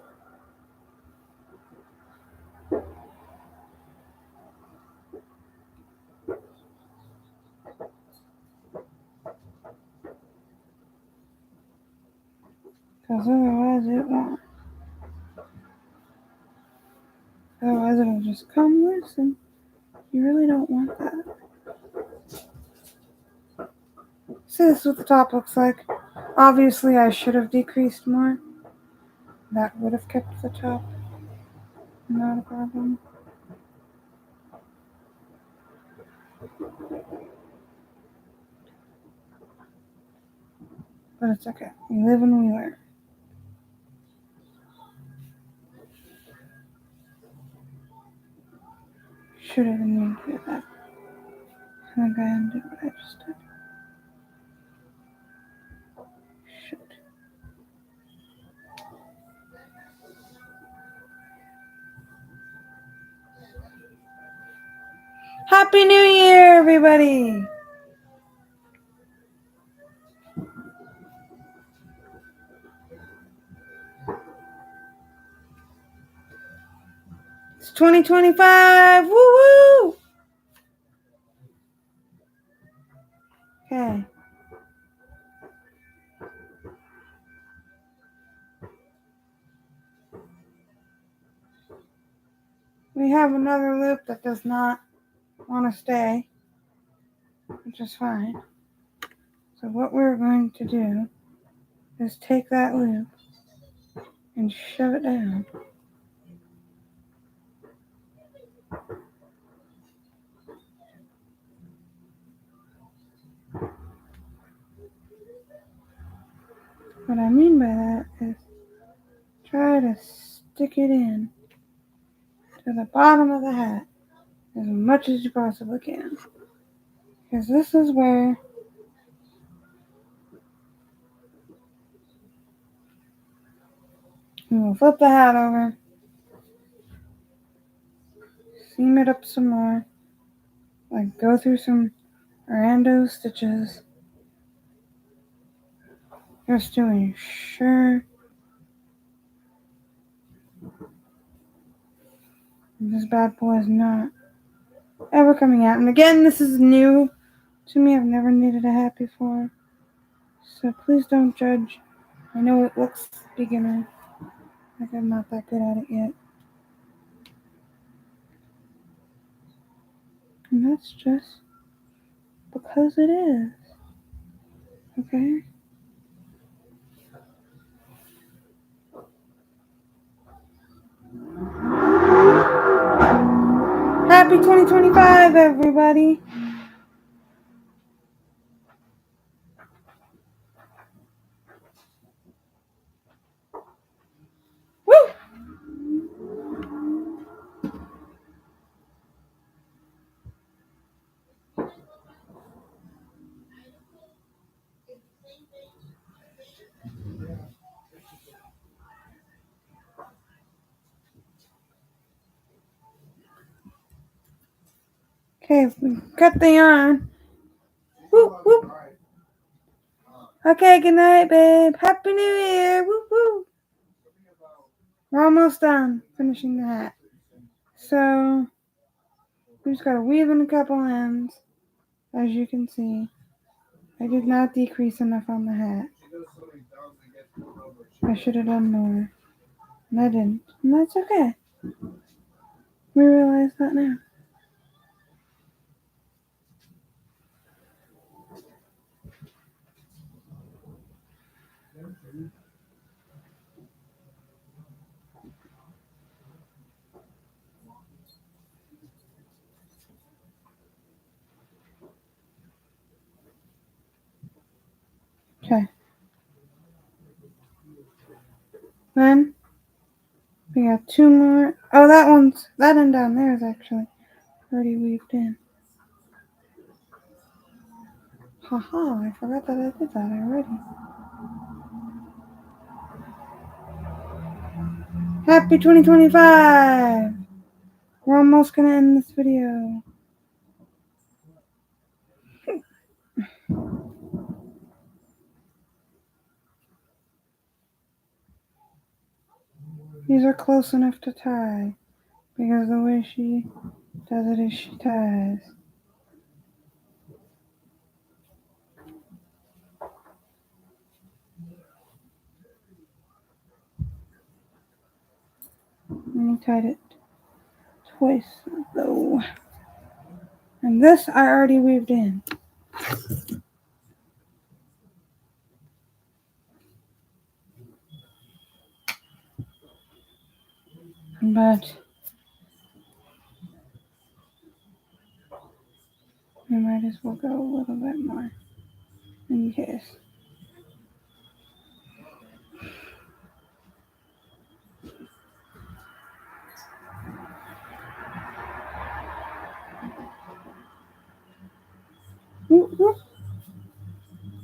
Because otherwise it won't. Otherwise it'll just come loose, and you really don't want that. See, this is what the top looks like. Obviously I should have decreased more. That would have kept the top. Not a problem. But it's okay. We live and we learn. Should have been mean to do that. I think I undid what I just did. Should. Happy New Year, everybody! It's 2025! Woo woo! Okay. We have another loop that does not want to stay, which is fine. So what we're going to do is take that loop and shove it down. Because What I mean by that is try to stick it in to the bottom of the hat as much as you possibly can. Because this is where we will flip the hat over, seam it up some more, like go through some rando stitches, just to ensure this bad boy is not ever coming out. And again, this is new to me. I've never knitted a hat before, so please don't judge. I know it looks beginner, like I'm not that good at it yet. And that's just because it is. Okay? Happy 2025, everybody! Woo! Okay, we cut the yarn. Woo, woo. Okay, good night, babe. Happy New Year. Woo, woo. We're almost done finishing the hat. So, we just gotta weave in a couple ends. As you can see, I did not decrease enough on the hat. I should have done more. And I didn't. And that's okay. We realize that now. Okay. Then we got two more. Oh, that end down there is actually already weaved in. Haha, I forgot that I did that already. Happy 2025! We're almost gonna end this video. These are close enough to tie because the way she does it is she ties. And I tied it twice though. And this I already weaved in. But we might as well go a little bit more in case.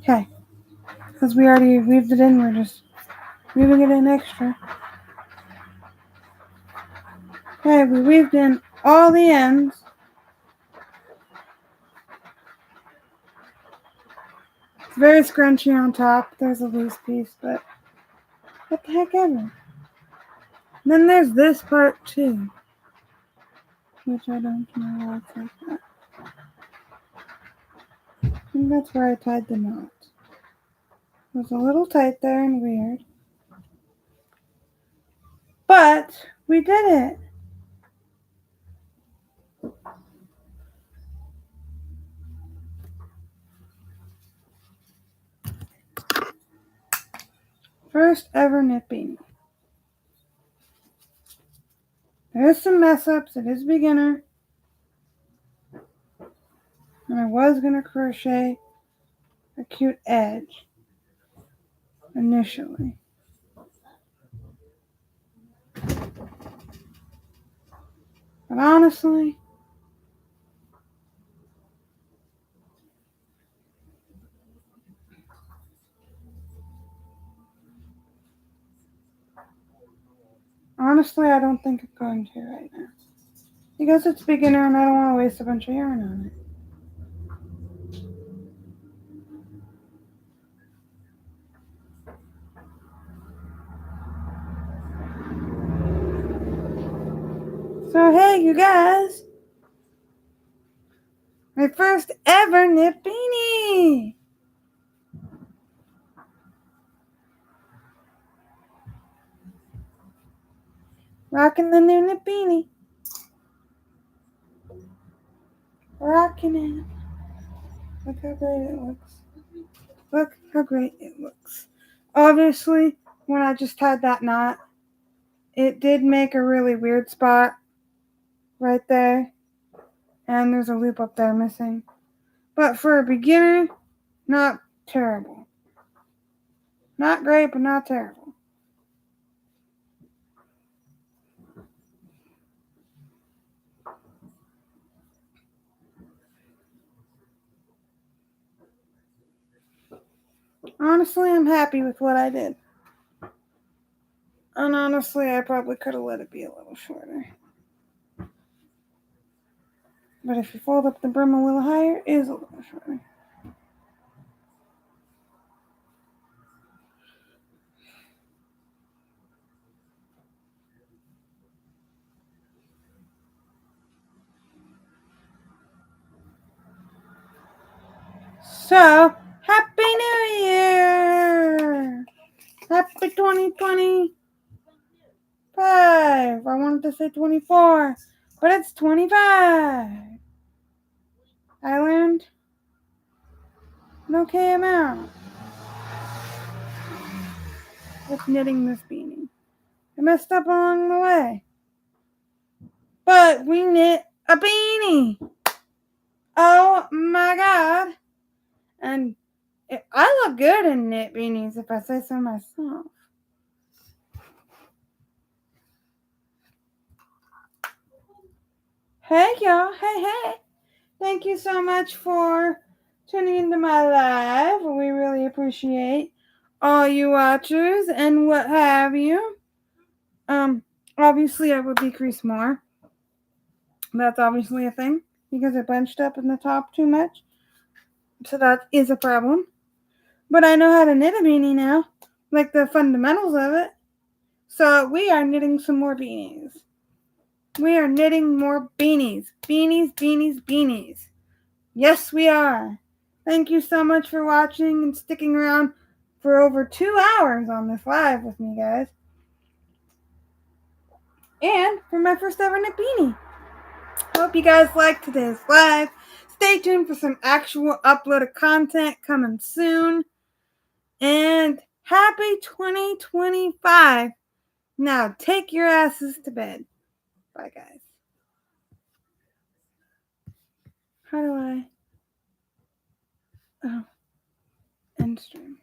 Okay. Because we already weaved it in, we're just weaving it in extra. Okay, we weaved in all the ends. It's very scrunchy on top. There's a loose piece, but what the heck ever. And then there's this part too, which I don't know why it's like that. And that's where I tied the knot. It was a little tight there and weird. But we did it. First ever nipping. There's some mess ups. It is beginner. And I was going to crochet a cute edge. initially. But honestly, I don't think I'm going to right now. Because it's beginner and I don't want to waste a bunch of yarn on it. So hey, you guys, my first ever knit beanie. Rocking the new knit beanie. Rocking it. Look how great it looks. Look how great it looks. Obviously, when I just tied that knot, it did make a really weird spot right there. And there's a loop up there missing. But for a beginner, not terrible. Not great, but not terrible. Honestly, I'm happy with what I did. And honestly, I probably could have let it be a little shorter. But if you fold up the brim a little higher, it is a little shorter. So, Happy New Year! Happy 2025! I wanted to say 24, but it's 25. I learned an okay amount with knitting this beanie. I messed up along the way. But we knit a beanie! Oh my god! And I look good in knit beanies if I say so myself. Hey y'all, hey. Thank you so much for tuning into my live. We really appreciate all you watchers and what have you. Obviously I will decrease more. That's obviously a thing because it bunched up in the top too much. So that is a problem. But I know how to knit a beanie now, like the fundamentals of it. So we are knitting some more beanies. We are knitting more beanies. Beanies. Yes, we are. Thank you so much for watching and sticking around for over 2 hours on this live with me, guys. And for my first ever knit beanie. Hope you guys liked today's live. Stay tuned for some actual uploaded content coming soon. And happy 2025. Now take your asses to bed. Bye, guys. How do I... Oh, end stream.